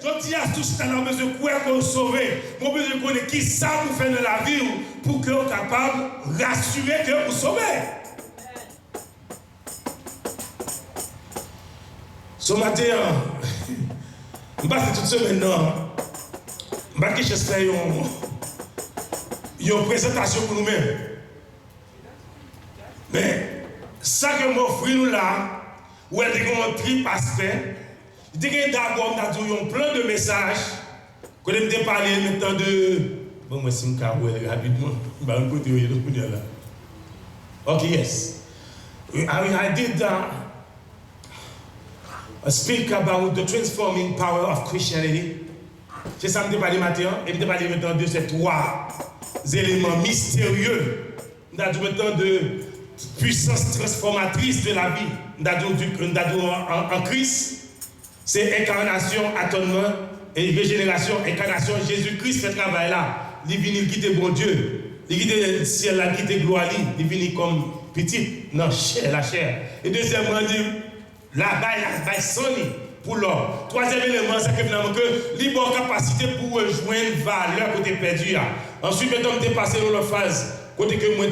Je dis à tout ce qu'on a besoin de quoi qu'on sauvé. Moi besoin de connaître qui ça vous fait dans la vie pour que vous soyez capable de rassurer que vous sauvez. Ce matin, je vais faire toute semaine maintenant. Je vais faire une présentation pour nous-mêmes. Mais ça que m'offre nous là, où elle dit qu'on triple aspect, je dis d'abord, on a dit un plein de messages, qu'on aime parler maintenant de. Bon, moi, c'est un cas rapidement. Je vais vous dire là. Ok, yes. I did speak about the transforming power of Christianity. C'est ça que je vais parler maintenant. Et je vais parler maintenant de ces trois éléments mystérieux. Nous avons maintenant de puissance transformatrice de la vie. Nous avons en Christ. C'est incarnation, atonement et régénération. Incarnation, Jésus-Christ fait travail là. Il vient quitter bon Dieu. Il quitte le ciel là, quitte gloire. Il vient comme petit, non, la chair. Et deuxièmement, la baille sonne pour l'homme. Troisième élément, c'est que finalement, que libre capacité pour rejoindre valeur côté perdu. Ensuite, maintenant, je suis passé dans la phase, côté que moi,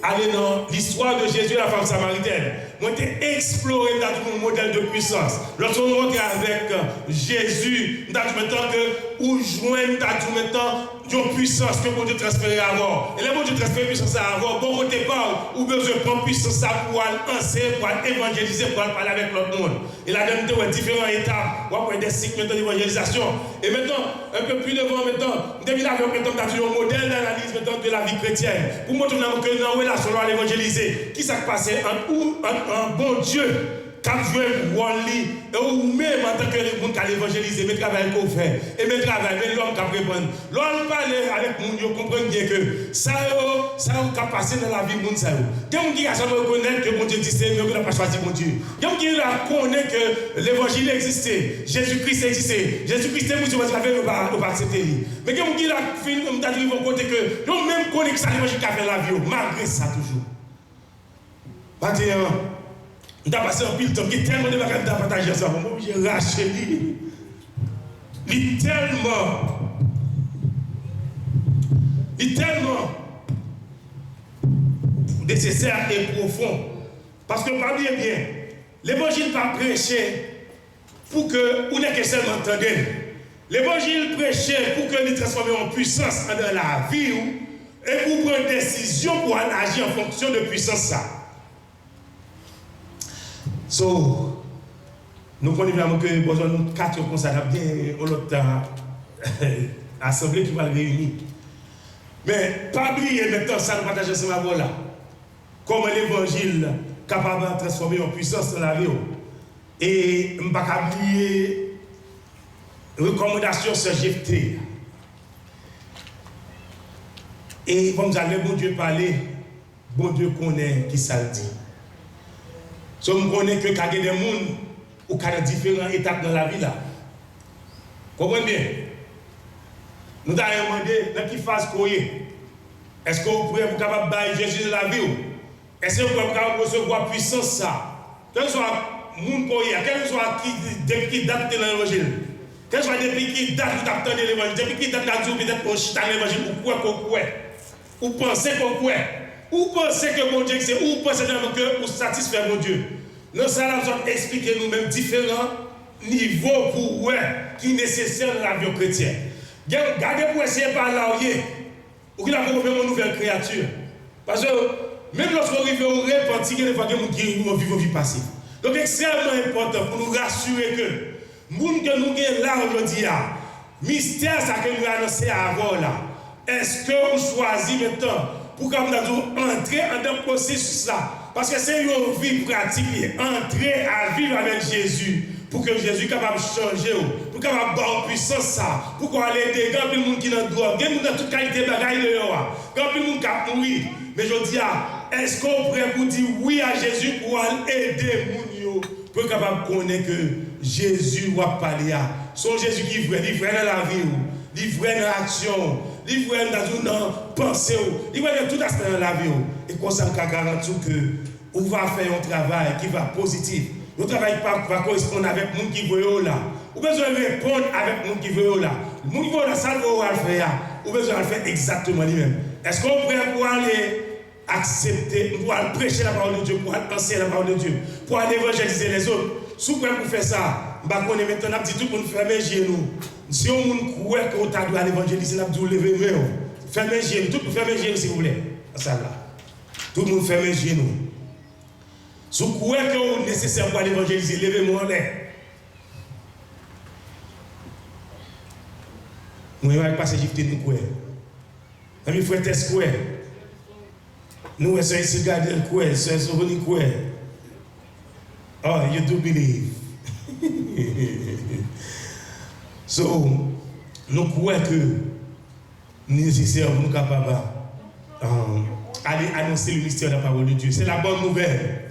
allé dans l'histoire de Jésus et la femme samaritaine. Moi, j'ai exploré mon modèle de puissance. Lorsqu'on rentre avec Jésus, nous avons maintenant que, ou joindre, une puissance que bon Dieu transférer avant. Et là, bon Dieu transférer puissance avant. Bon côté pas, ou besoin de prendre puissance pour aller enseigner, pour aller évangéliser, pour aller parler avec l'autre monde. Et là, nous avons différentes étapes. On va des cycles d'évangélisation. Et maintenant, un peu plus devant, maintenant, nous avons un modèle d'analyse de la vie chrétienne. Pour montrer que nous avons une relation à l'évangéliser. Qui s'est passé un bon Dieu qui a joué Wally, ou même en tant que les gens qui ont évangélisé, mais travail qu'on fait, et mais travail, mais l'homme qui a répondre. L'homme parle avec les gens, comprendre bien que ça a passé dans la vie de gens. Il y a des gens qui reconnaissent que mon Dieu existait, mais on n'a pas choisi mon Dieu. Il y a des gens qui reconnaissent que l'évangile existait, Jésus-Christ existait, Jésus-Christ est venu sur votre vie, on va accepter. Mais il y a des gens qui vont côté que, ils même connaissent que ça l'évangile qui a fait la vie, malgré ça toujours. 21. Nous avons passé un pile de temps, il y a tellement de bagages à partager ça. Moi, j'ai lâché lui. Il est tellement nécessaire et profond. Parce que, pas bien, l'évangile pas prêcher pour que vous n'ayez que seulement entendu. L'évangile prêchait pour que nous transformions en puissance dans la vie et pour prendre une décision pour agir en fonction de puissance ça. So, nous connaissons que besoin de 4 consacrés bien l'autre assemblée qui va le réunir. Mais pas oublier maintenant ça nous partage ce matin là. Comment l'évangile capable de transformer en puissance dans la vie. Et je ne vais pas oublier recommandation sur GFT. Et comme ça, le bon Dieu parler, bon Dieu connaît qui ça dit. So, je connais que il y a des gens qui ont différentes étapes dans la vie là. Comprenez bien? Nous avons demandé dans quelle phase vous êtes. Est-ce que vous pouvez être capable de bailler Jésus de la vie? Est-ce que vous pouvez être capable de recevoir la puissance ça? Quel soit le monde qui est, quel soit qui date de l'évangile, quel soit depuis qui date de l'évangile, depuis qui date de peut-être qu'on chita l'évangile, ou quoi qu'on croit, ou pensez qu'on croit. Ou pensez que mon Dieu c'est, ou pensez que vous satisfait mon Dieu. Nous allons expliquer nous-mêmes différentes niveau pour ouais, qui est nécessaire dans la vie chrétienne. Gardez pour essayer par là, ou qu'il a fait une nouvelle créature. Parce que même lorsqu'on arrive au repenti, il y a des gens qui vivent une vie passive. Donc, c'est extrêmement important pour nous rassurer que les gens que nous avons là aujourd'hui, mystère ça que nous annoncé avant là. Est-ce que vous choisissez maintenant pour entrer dans le processus là? Parce que c'est une vie pratique, entrer à vivre avec Jésus. Pour que Jésus soit capable de changer, pour qu'il soit capable de puissance ça, pour qu'on ait des gens qui sont dans le droit, des gens dans toute qualité de bagaille de l'eau, quand les gens qui mourir. Mais je dis, est-ce qu'on est prêt pour dire oui à Jésus pour aider les gens pour être capable de connaître que Jésus va parler à son Jésus qui est vrai dans la vie, il est vrai dans l'action, il est vrai dans la pensée, il est vrai dans tout aspect de la vie. Et comme ça, on garantit que on va faire un travail qui va positif. Le travail va correspondre avec les gens qui veulent là. Ou besoin de répondre avec les gens qui veulent là. Les gens qui veulent là, ça va le faire. Ou besoin de le faire exactement lui-même. Est-ce qu'on est prêt pour aller accepter, pour aller prêcher la parole de Dieu, pour aller enseigner la parole de Dieu, pour aller évangéliser les autres? Si vous êtes prêt pour faire ça, on va maintenant dit tout pour nous fermer les genoux. Si on croit qu'on doit aller évangéliser, on va vous lever les mains. Fermez les genoux, tout le monde fermez les genoux s'il vous plaît. Ça là. Tout le monde ferme les genoux. Si vous croyez que c'est nécessaire pour aller évangéliser, levez-moi en l'air. Nous allons passer gifter nous quoi. Amis frères test quoi. Nous sommes ici garder quoi, sommes souvenirs quoi. Oh, you do believe. So, nous croyons que nous nécessaire pour nous capables aller annoncer le mystère de la parole de Dieu. C'est la bonne nouvelle.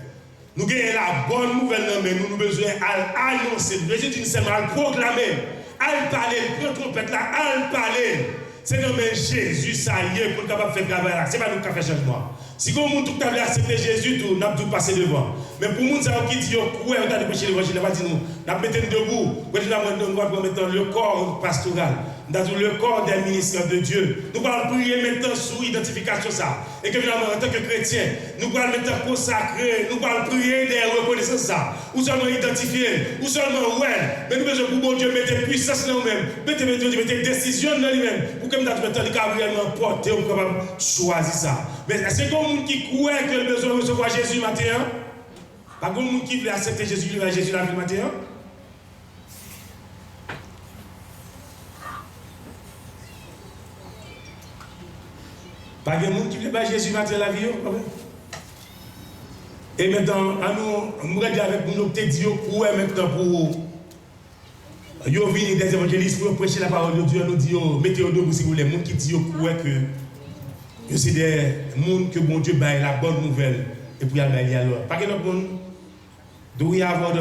Nous avons la bonne nouvelle, mais nous avons besoin d'annoncer. Nous avons besoin seulement de proclamer, de parler, de trompette là, de parler. C'est non mais Jésus, ça y est, pour nous capable de faire travail là. Ce n'est pas nous qui faisons changement. Si vous avez tout accepté Jésus, nous avons tout passé devant. Mais pour nous qui dit que vous avez prêché l'évangile, nous avons mis debout. Nous avons mettre le corps pastoral, le corps des ministres de Dieu. Nous allons prier maintenant sur l'identification ça. Et que finalement, en tant que chrétien, nous allons maintenant consacrer, nous allons prier des reconnaissances ça. Ou seulement identifier, ou seulement ouais. Mais nous besoin pour bon Dieu mettre puissance dans nous-mêmes, mettre décision dans nous-mêmes. Pour que nous ayons réellement porter, pour capable choisir ça. Mais est-ce que monde qui croit que le besoin de recevoir Jésus matin? Pas comme monde qui veut accepter Jésus, il va Jésus la vie matin? Pas de monde qui veut pas Jésus matin la vie? Et maintenant, nous regardons avec nous, nous disons pour maintenant pour venir des évangélistes pour prêcher la parole de Dieu, nous disons mettez-vous debout si vous voulez. Les gens qui disent que c'est des gens que bon Dieu baille la bonne nouvelle et puis il y a alors. Pas que le bon, d'où il y a